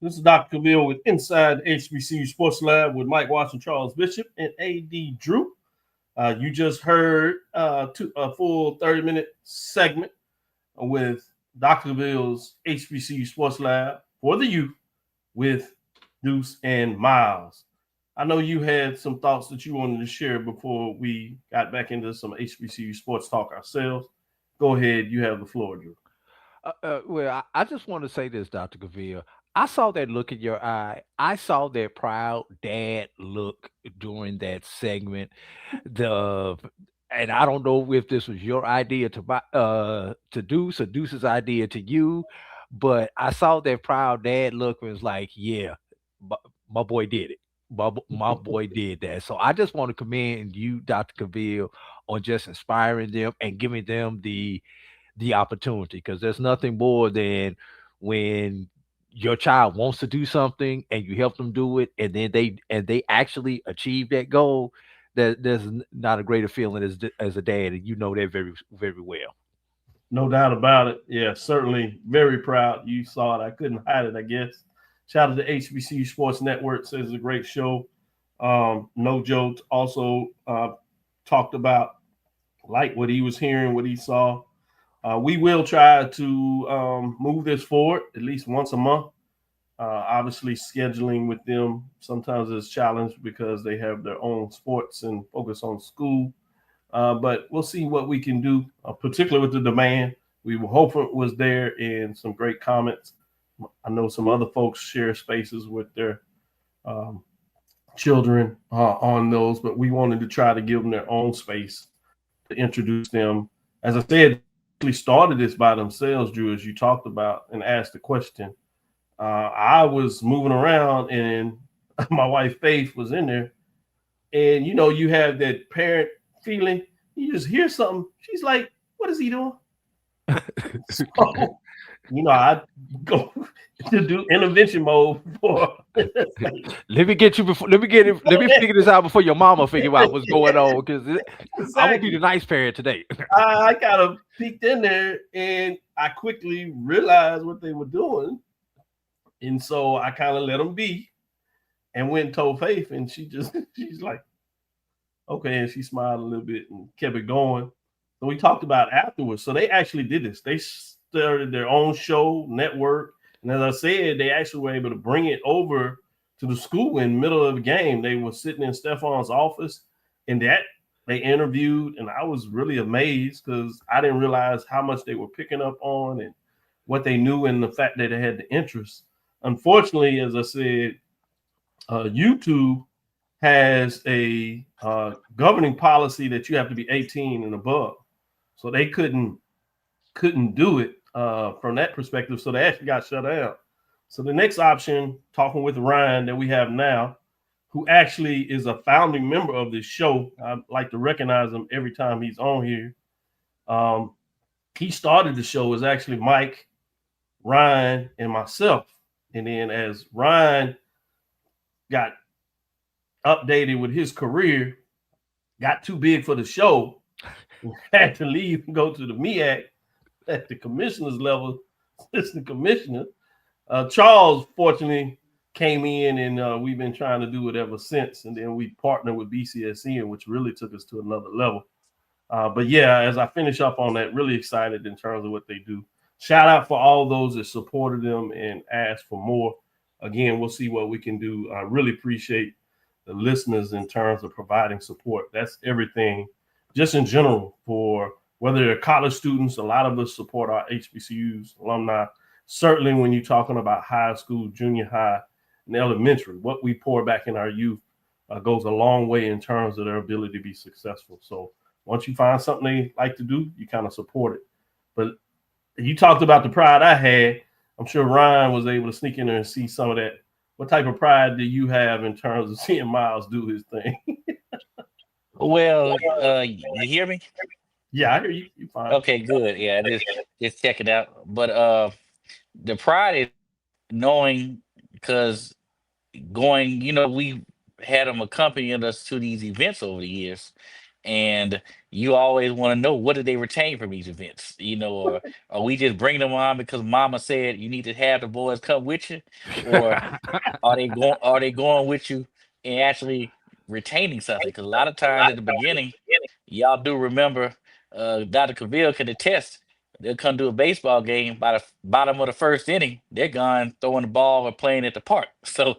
This is Dr. Cavil with Inside the HBCU Sports Lab with Mike Watson, Charles Bishop, and AD Drew. You just heard a full 30-minute segment with Dr. Cavil's HBCU Sports Lab for the youth with Deuce and Myles. I know you had some thoughts that you wanted to share before we got back into some HBCU sports talk ourselves. Go ahead. You have the floor, Drew. Well, I just want to say this, Dr. Cavil. I saw that look in your eye. I saw that proud dad look during that segment. And I don't know if this was your idea to Deuce or Deuce's idea to you, but I saw that proud dad look and was like, yeah, my boy did it. My boy did that. So I just want to commend you, Dr. Cavil, on just inspiring them and giving them the opportunity, because there's nothing more than when your child wants to do something and you help them do it, and then they actually achieve that goal. There's not a greater feeling as a dad, and you know that very, very well. No doubt about it. Yeah, certainly very proud. You saw it. I couldn't hide it, I guess. Shout out to HBCU Sports Network. Says it's a great show. No Joe also talked about like what he was hearing, what he saw. We will try to move this forward at least once a month. Obviously, scheduling with them sometimes is challenged because they have their own sports and focus on school. But we'll see what we can do, particularly with the demand. We were hoping it was there, and some great comments. I know some other folks share spaces with their children on those, but we wanted to try to give them their own space to introduce them. As I said, actually started this by themselves, Drew, as you talked about and asked the question. I was moving around and my wife Faith was in there, and you have that parent feeling. You just hear something. She's like, "What is he doing?" So, I go to do intervention mode for. Let me get you before. Let me figure this out before your mama figure out what's going on. Because I will be the nice parent today. I kind of peeked in there, and I quickly realized what they were doing, and so I kind of let them be, and went and told Faith, and she's like, "Okay," and she smiled a little bit and kept it going. So we talked about afterwards. So they actually did this. They started their own show network. And as I said, they actually were able to bring it over to the school in the middle of the game. They were sitting in Stefan's office, and they interviewed. And I was really amazed because I didn't realize how much they were picking up on and what they knew, and the fact that they had the interest. Unfortunately, as I said, YouTube has a governing policy that you have to be 18 and above. So they couldn't do it from that perspective. So they actually got shut down. So the next option, talking with Ryan that we have now, who actually is a founding member of this show. I like to recognize him every time he's on here. He started the show as actually Mike, Ryan, and myself. And then as Ryan got updated with his career, got too big for the show, had to leave and go to the MEAC at the commissioner's level, assistant commissioner. Charles, fortunately, came in, and we've been trying to do it ever since. And then we partnered with BCSN, which really took us to another level. But yeah, as I finish up on that, really excited in terms of what they do. Shout out for all those that supported them and asked for more. Again, we'll see what we can do. I really appreciate the listeners in terms of providing support. That's everything, just in general, for whether they're college students. A lot of us support our HBCUs, alumni. Certainly when you're talking about high school, junior high, and elementary, what we pour back in our youth goes a long way in terms of their ability to be successful. So once you find something they like to do, you kind of support it. But you talked about the pride I had. I'm sure Ryan was able to sneak in there and see some of that. What type of pride do you have in terms of seeing Myles do his thing? Well, you hear me? Yeah, I hear you. You fine. Okay, good. Yeah, just check it out. But the pride is knowing, because going, we had them accompanying us to these events over the years, and you always want to know, what did they retain from these events, or we just bring them on because mama said you need to have the boys come with you, or are they going with you and actually retaining something? Because a lot of times at the beginning, y'all do remember, Dr. Cavil can attest, they'll come to a baseball game, by the bottom of the first inning, they're gone throwing the ball or playing at the park. So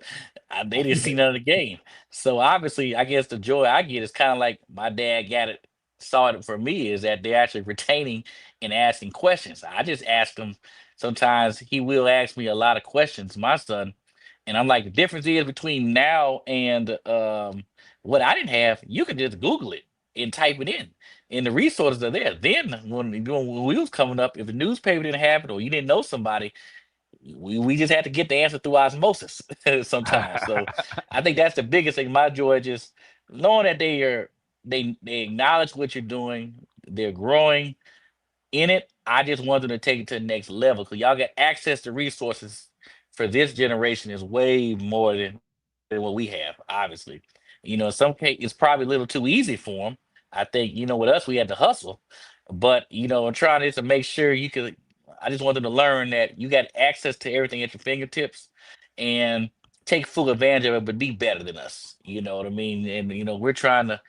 they didn't see none of the game. So obviously, I guess the joy I get is kind of like my dad saw it for me, is that they're actually retaining and asking questions. I just ask them. Sometimes he will ask me a lot of questions, my son, and I'm like, the difference is between now and what I didn't have. You can just Google it and type it in, and the resources are there. Then when we was coming up, if the newspaper didn't have it or you didn't know somebody, we just had to get the answer through osmosis sometimes. So I think that's the biggest thing. My joy, just knowing that they acknowledge what you're doing, they're growing in it. I just want them to take it to the next level, because y'all get access to resources for this generation is way more than what we have, obviously. In some case, it's probably a little too easy for them. I think, with us, we had to hustle. But, I'm trying to make sure I just want them to learn that you got access to everything at your fingertips, and take full advantage of it, but be better than us. You know what I mean? And, we're trying to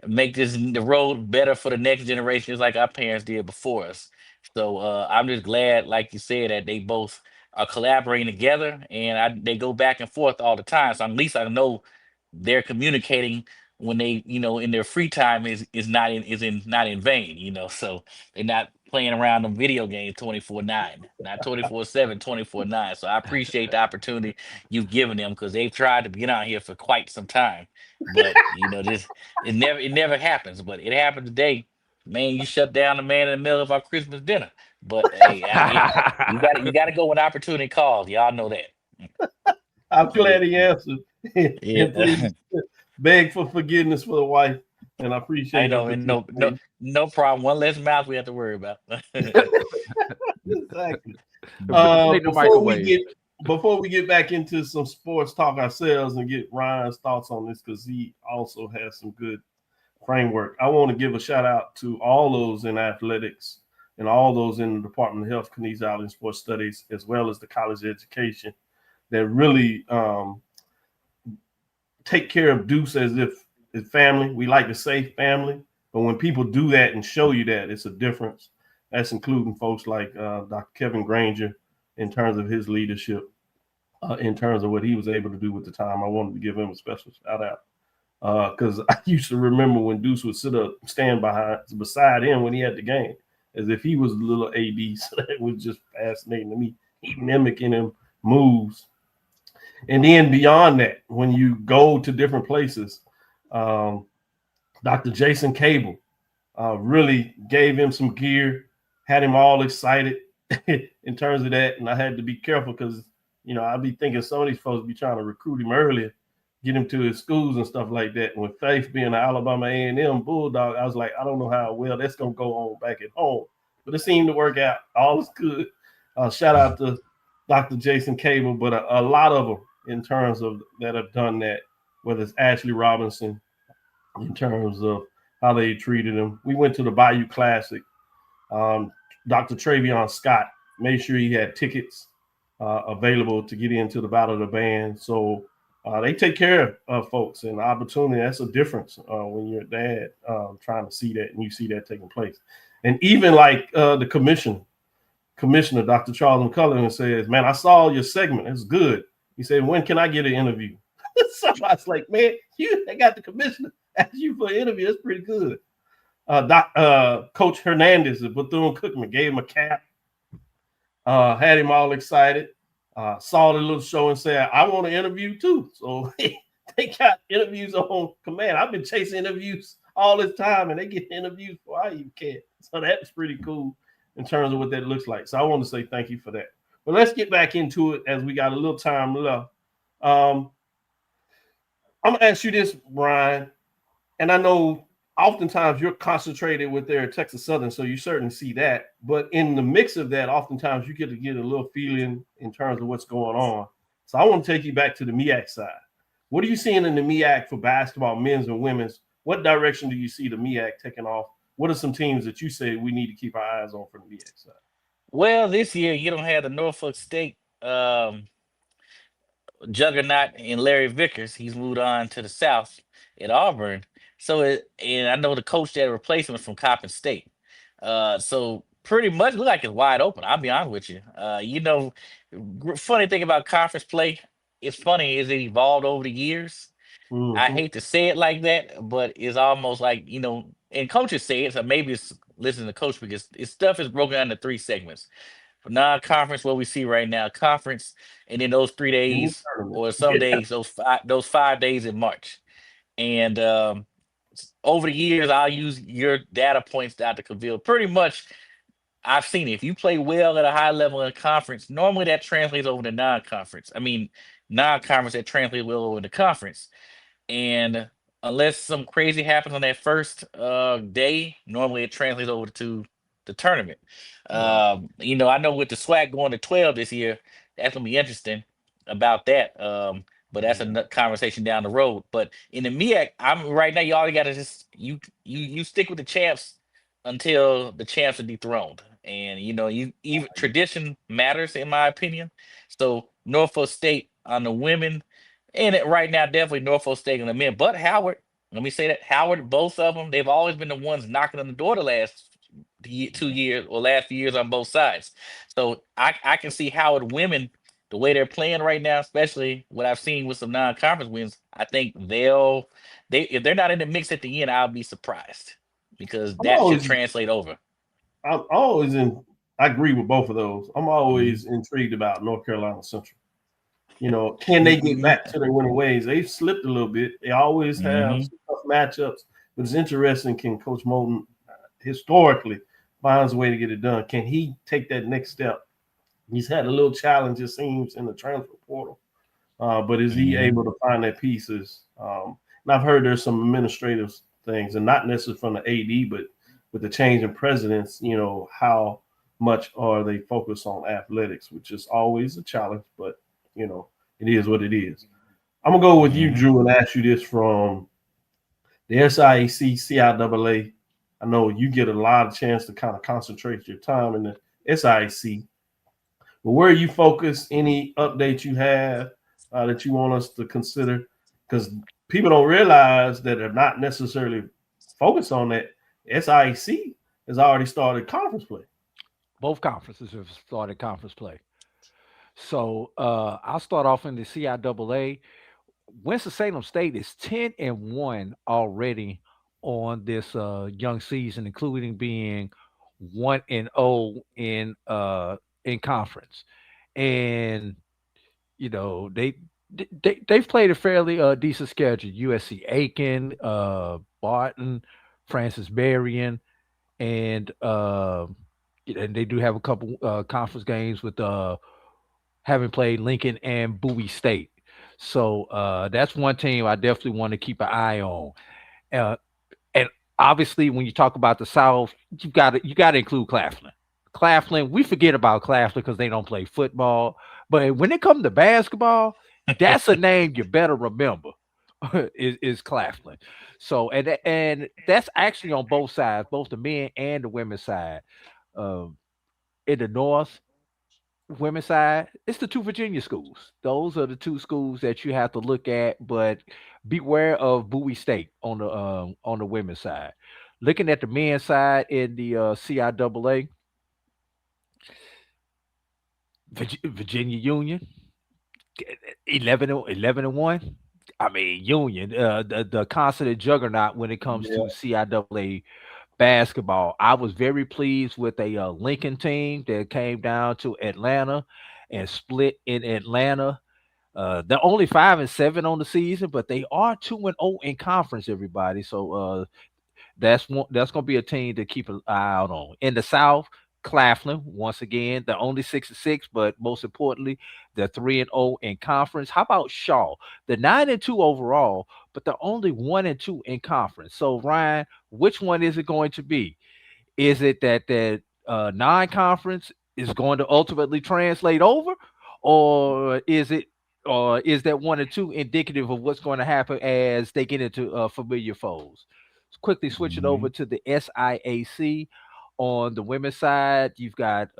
make the road better for the next generation, just like our parents did before us. So I'm just glad, like you said, that they both are collaborating together, and they go back and forth all the time. So at least I know they're communicating when they, in their free time not in vain, so they're not playing around them video games 24/9, not 24/7, 24/9. So I appreciate the opportunity you've given them, because they've tried to get out here for quite some time. But this it never happens, but it happened today. man, you shut down the man in the middle of our Christmas dinner. But hey, you gotta go when opportunity calls. Y'all know that. I'm glad he answered. And Yeah. please beg for forgiveness for the wife. And I I appreciate her know, and participating. no problem. One less mouth we have to worry about. Exactly. Ain't no microwave. Before we get back into some sports talk ourselves and get Ryan's thoughts on this, because he also has some good framework. I want to give a shout out to all those in athletics and all those in the Department of Health, Kinesiology, and Sports Studies, as well as the college education that really take care of Deuce as if it's family. We like to say family, but when people do that and show you that, it's a difference. That's including folks like Dr. Kevin Granger in terms of his leadership, in terms of what he was able to do with the time. I wanted to give him a special shout out because I used to remember when Deuce would stand beside him when he had the game, as if he was the little AD. So that was just fascinating to me. He mimicking him moves. And then beyond that, when you go to different places, Dr. Jason Cavil really gave him some gear, had him all excited in terms of that. And I had to be careful because, I'd be thinking some of these folks be trying to recruit him earlier, get him to his schools and stuff like that. And with Faith being an Alabama A&M Bulldog, I was like, I don't know how well that's going to go on back at home. But it seemed to work out. All is good. Shout out to Dr. Jason Cavil, but a lot of them in terms of that have done that, whether it's Ashley Robinson, in terms of how they treated him. We went to the Bayou Classic. Dr. Travion Scott made sure he had tickets available to get into the Battle of the Band. So they take care of folks, and opportunity, that's a difference when you're a dad trying to see that and you see that taking place. And even like the Commissioner, Dr. Charles McCullough, says, man, I saw your segment. It's good. He said, when can I get an interview? So I was like, man, they got the commissioner ask you for an interview. That's pretty good. Coach Hernandez of Bethune-Cookman gave him a cap, had him all excited, saw the little show and said, I want to interview too. So they got interviews on command. I've been chasing interviews all this time, and they get interviews before I even can. So that's pretty cool in terms of what that looks like. So I want to say thank you for that. But let's get back into it as we got a little time left. I'm going to ask you this, Brian, and I know oftentimes you're concentrated with their Texas Southern, so you certainly see that. But in the mix of that, oftentimes you get to get a little feeling in terms of what's going on. So I want to take you back to the MEAC side. What are you seeing in the MEAC for basketball, men's and women's? What direction do you see the MEAC taking off? What are some teams that you say we need to keep our eyes on for the MEAC side? Well, this year you don't have the Norfolk State juggernaut in Larry Vickers. He's moved on to the South at Auburn. And I know the coach that replaced him is from Coppin State. So pretty much look like it's wide open. I'll be honest with you. Funny thing about conference play, it's funny is it evolved over the years. Mm-hmm. I hate to say it like that, but it's almost like, and coaches say it, so maybe it's listen to coach because stuff is broken down into 3 segments. For non-conference, what we see right now, conference, and then those 3 days or some days, those 5 days in March. And over the years, I'll use your data points, Dr. Cavil. Pretty much, I've seen it. If you play well at a high level in conference, normally that translates over to non-conference. I mean, non-conference that translates well over to conference. And unless some crazy happens on that first day, normally it translates over to the tournament. I know with the SWAC going to 12 this year, that's gonna be interesting about that. But that's a conversation down the road. But in the MEAC, I'm right now. You all got to just you stick with the champs until the champs are dethroned. And even tradition matters in my opinion. So Norfolk State on the women. And right now, definitely Norfolk State and the men. But Howard, let me say that Howard, both of them, they've always been the ones knocking on the door the last 2 years or last few years on both sides. So I can see Howard women, the way they're playing right now, especially what I've seen with some non-conference wins. I think if they're not in the mix at the end, I'll be surprised because that should translate over. I agree with both of those. I'm always intrigued about North Carolina Central. Can they get back to their winning ways? They've slipped a little bit. They always have some tough matchups, but it's interesting. Can Coach Moulton historically finds a way to get it done. Can he take that next step? He's had a little challenge, it seems, in the transfer portal. But is he able to find that pieces? And I've heard there's some administrative things, and not necessarily from the AD, but with the change in presidents, how much are they focused on athletics, which is always a challenge, but, it is what it is. I'm going to go with you, Drew, and ask you this from the SIAC, CIAA. I know you get a lot of chance to kind of concentrate your time in the SIAC. But where are you focused? Any updates you have that you want us to consider? Because people don't realize that they're not necessarily focused on that. SIAC has already started conference play. Both conferences have started conference play. So I'll start off in the CIAA. Winston-Salem State is 10-1 already on this young season, including being 1-0 in conference. And they've played a fairly decent schedule. USC Aiken, Barton, Francis Marion, and they do have a couple conference games with having played Lincoln and Bowie State. So that's one team I definitely want to keep an eye on. And obviously, when you talk about the South, you got to include Claflin. Claflin, we forget about Claflin because they don't play football. But when it comes to basketball, that's a name you better remember. is Claflin. So and that's actually on both sides, both the men and the women's side. In the North, women's side, it's the two Virginia schools. Those are the two schools that you have to look at, but beware of Bowie State on the women's side. Looking at the men's side in the CIAA, Virginia Union, 11-1. I mean, Union, the constant juggernaut when it comes to CIAA basketball. I was very pleased with a Lincoln team that came down to Atlanta and split in Atlanta. They're only 5-7 on the season, but they are 2-0 in conference, everybody. So that's gonna be a team to keep an eye out on. In the South, Claflin, once again, they're only 6-6, but most importantly, they're 3-0 in conference. How about Shaw? They're 9-2 overall, but they're only 1-2 in conference. So Ryan, which one is it going to be? Is it that non-conference is going to ultimately translate over, or is that 1-2 indicative of what's going to happen as they get into familiar foes? Quickly switch it over to the SIAC. On the women's side, you've got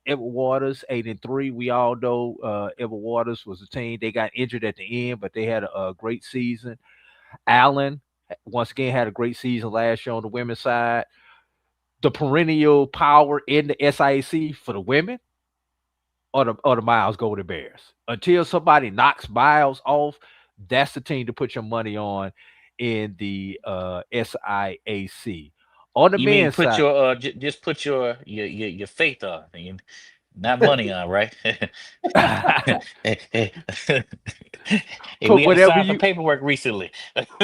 Edward Waters, 8-3. We all know Edward Waters was a team. They got injured at the end, but they had a great season. Allen, once again, had a great season last year on the women's side. The perennial power in the SIAC for the women or the Miles Golden Bears. Until somebody knocks Miles off, that's the team to put your money on in the SIAC. On the men's put side, your just put your faith on, not money on, right? Hey, we had to sign some paperwork recently.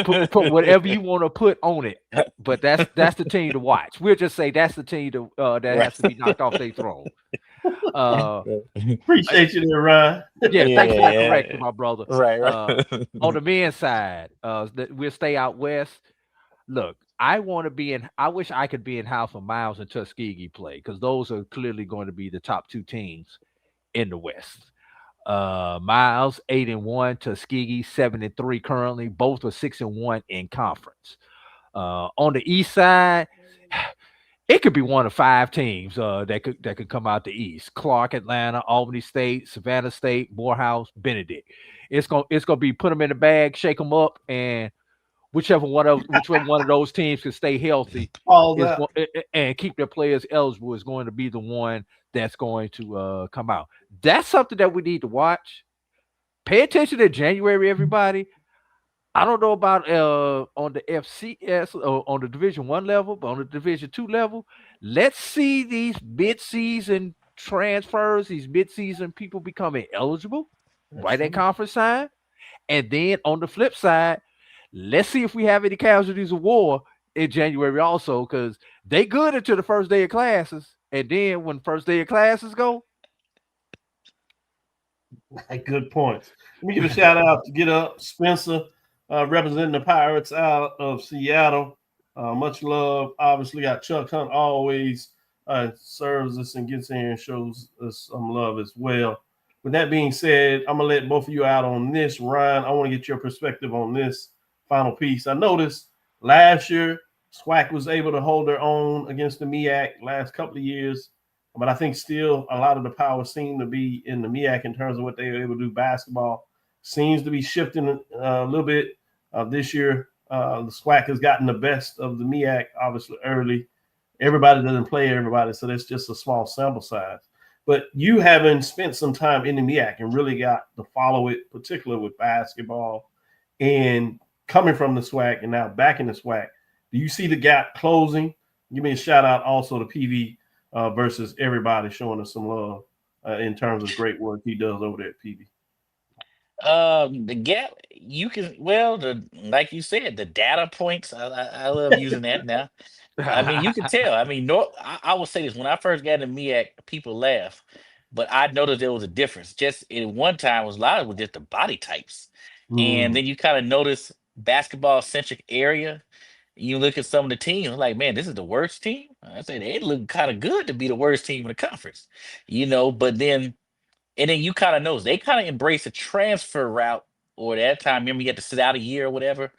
put whatever you want to put on it, but that's the team to watch. We'll just say that's the team that has to be knocked off their throne. Appreciate you there, Ryan. Yeah, thanks for that correction, my brother. Right. On the men's side, we'll stay out west. Look, I wish I could be in house when Miles and Tuskegee play, because those are clearly going to be the top two teams in the West. Miles 8-1, Tuskegee 7-3 currently. Both are 6-1 in conference. On the East side, it could be one of 5 teams that could come out the East: Clark, Atlanta, Albany State, Savannah State, Morehouse, Benedict. It's gonna be put them in the bag, shake them up, and whichever one of those teams can stay healthy and keep their players eligible is going to be the one that's going to come out. That's something that we need to watch. Pay attention to January, everybody. I don't know about on the FCS or on the Division I level, but on the Division II level, let's see these mid-season transfers, these mid-season people becoming eligible right at conference time. And then on the flip side, let's see if we have any casualties of war in January also, because they good until the first day of classes, and then when first day of classes go. Good points. Let me give a shout out to Get Up Spencer, representing the Pirates out of Seattle. Much love. Obviously, got Chuck Hunt always serves us and gets in and shows us some love as well. With that being said, I'm gonna let both of you out on this. Ryan, I want to get your perspective on this final piece. I noticed last year SWAC was able to hold their own against the MEAC last couple of years, but I think still a lot of the power seemed to be in the MEAC in terms of what they were able to do. Basketball seems to be shifting a little bit this year. The SWAC has gotten the best of the MEAC, obviously early. Everybody doesn't play everybody, so that's just a small sample size. But you having spent some time in the MEAC and really got to follow it, particularly with basketball, and coming from the SWAC and now back in the SWAC, do you see the gap closing? Give me a shout out also to PV versus everybody showing us some love in terms of great work he does over there at PV. The gap you can like you said, the data points. I love using that now. I mean, you can tell. I mean, I will say this: when I first got in MEAC, people laugh, but I noticed there was a difference. Just in one time, was a lot of it was just the body types, and then you kind of notice basketball centric area. You look at some of the teams, like, man, this is the worst team. I say they look kind of good to be the worst team in the conference, But then and then you kind of know they kind of embrace a transfer route, or that time, remember you had to sit out a year or whatever,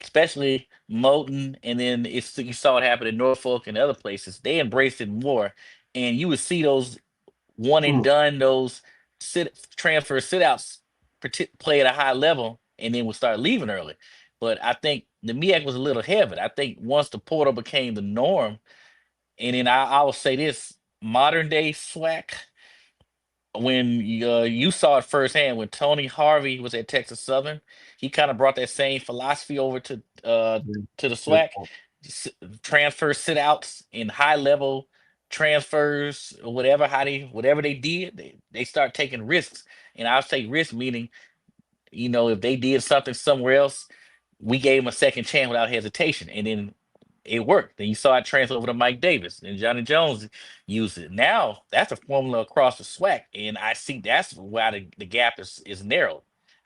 especially Moulton, and then you saw it happen in Norfolk and other places. They embraced it more, and you would see those one and done, those transfer sit outs play at a high level, and then would start leaving early. But I think the MEAC was a little heavy. I think once the portal became the norm, and then I will say this: modern day SWAC, when you saw it firsthand when Tony Harvey was at Texas Southern, he kind of brought that same philosophy over to the SWAC. Transfer sit outs in high level transfers, or whatever they did, they start taking risks. And I'll say risk meaning, if they did something somewhere else, we gave them a second chance without hesitation, and then it worked. Then you saw it transfer over to Mike Davis, and Johnny Jones used it. Now that's a formula across the SWAC, and I see that's why the gap is narrowed.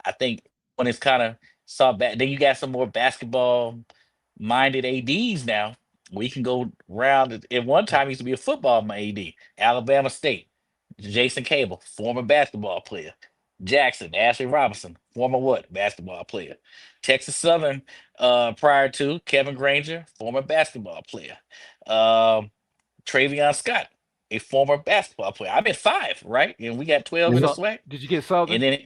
I think when it's kind of saw back, then you got some more basketball minded ADs now. We can go round. At one time, he used to be a football AD. Alabama State, Jason Cable, former basketball player. Jackson, Ashley Robinson, former basketball player. Texas Southern, prior to Kevin Granger, former basketball player. Travion Scott, a former basketball player. I'm at 5, right? And we got 12 in the SWAC. Did you get Southern? And then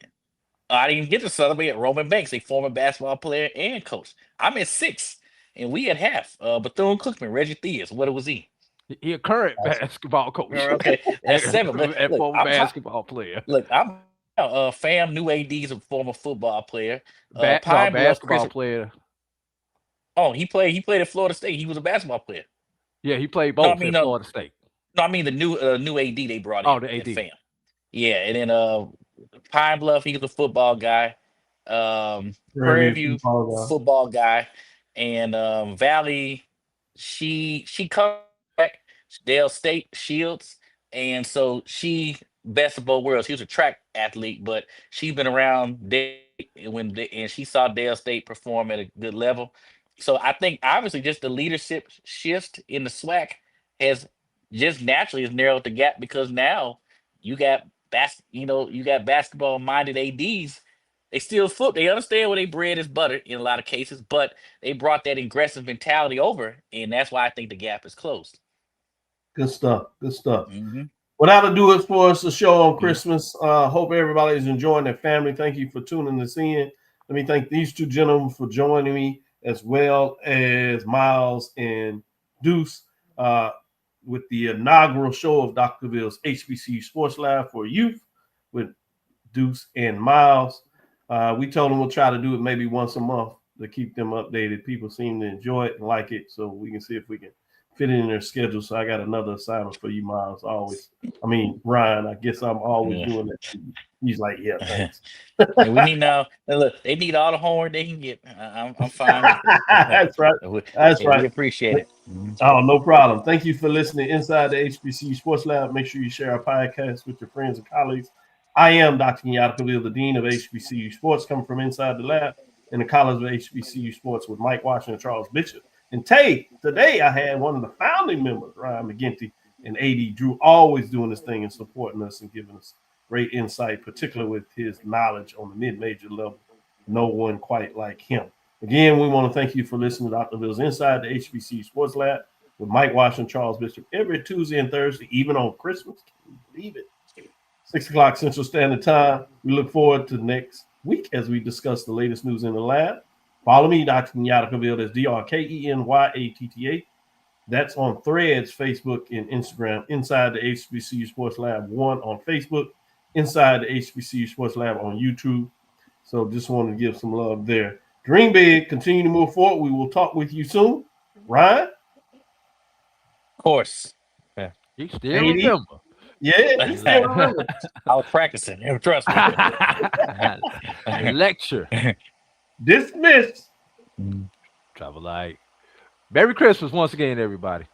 I didn't even get to Southern. We had Roman Banks, a former basketball player and coach. I'm at 6, and we at half. Bethune-Cookman, Reggie Theus, what was he? He a current basketball coach. Okay, that's 7. And former basketball player. Look, I'm Fam new AD is a former football player. Basketball player. Oh, he played at Florida State. He was a basketball player. Yeah, he played both at Florida State. No, I mean the new AD they brought in. Oh, the AD. Fam. Yeah, and then Pine Bluff, he was a football guy. Prairie View football guy. And Valley, she comes back, Dale State Shields. And so she best of both worlds. She was a track athlete, but she's been around and she saw Dale State perform at a good level. So I think obviously just the leadership shift in the SWAC has just naturally has narrowed the gap, because now you got basketball minded ADs. They still they understand where they bread is buttered in a lot of cases, but they brought that aggressive mentality over, and that's why I think the gap is closed. Good stuff. Well, that'll do it for us, the show on Christmas. Hope everybody's enjoying their family. Thank you for tuning us in. Let me thank these two gentlemen for joining me, as well as Myles and Deuce, with the inaugural show of Dr. Cavill's HBCU Sports Lab for youth with Deuce and Myles. We told them we'll try to do it maybe once a month to keep them updated. People seem to enjoy it and like it, so we can see if we can fit in their schedule. So I got another assignment for you, Miles. Ryan. I guess I'm always doing that. He's like, yeah, thanks. And we need now. Look, they need all the homework they can get. I'm fine with it. That's right. That's right. We appreciate it. Oh, no problem. Thank you for listening inside the HBCU Sports Lab. Make sure you share our podcast with your friends and colleagues. I am Dr. Kenyatta Cavil, the Dean of HBCU Sports, coming from inside the lab in the College of HBCU Sports with Mike Washington and Charles Bishop. And today I had one of the founding members, Ryan McGinty, and AD Drew, always doing this thing and supporting us and giving us great insight, particularly with his knowledge on the mid-major level. No one quite like him. Again, we want to thank you for listening to Dr. Bill's Inside the HBCU Sports Lab with Mike Washington, Charles Bishop, every Tuesday and Thursday, even on Christmas. Can you believe it? 6 o'clock Central Standard Time. We look forward to next week as we discuss the latest news in the lab. Follow me, Dr. Kenyatta Cavil. That's DrKenyatta. That's on Threads, Facebook, and Instagram. Inside the HBCU Sports Lab 1 on Facebook. Inside the HBCU Sports Lab on YouTube. So just wanted to give some love there. Dream big. Continue to move forward. We will talk with you soon. Ryan? Of course. Yeah. You still remember. Yeah, you still remember. I was practicing. Trust me. Lecture. Dismissed. Travel light. Merry Christmas once again, everybody.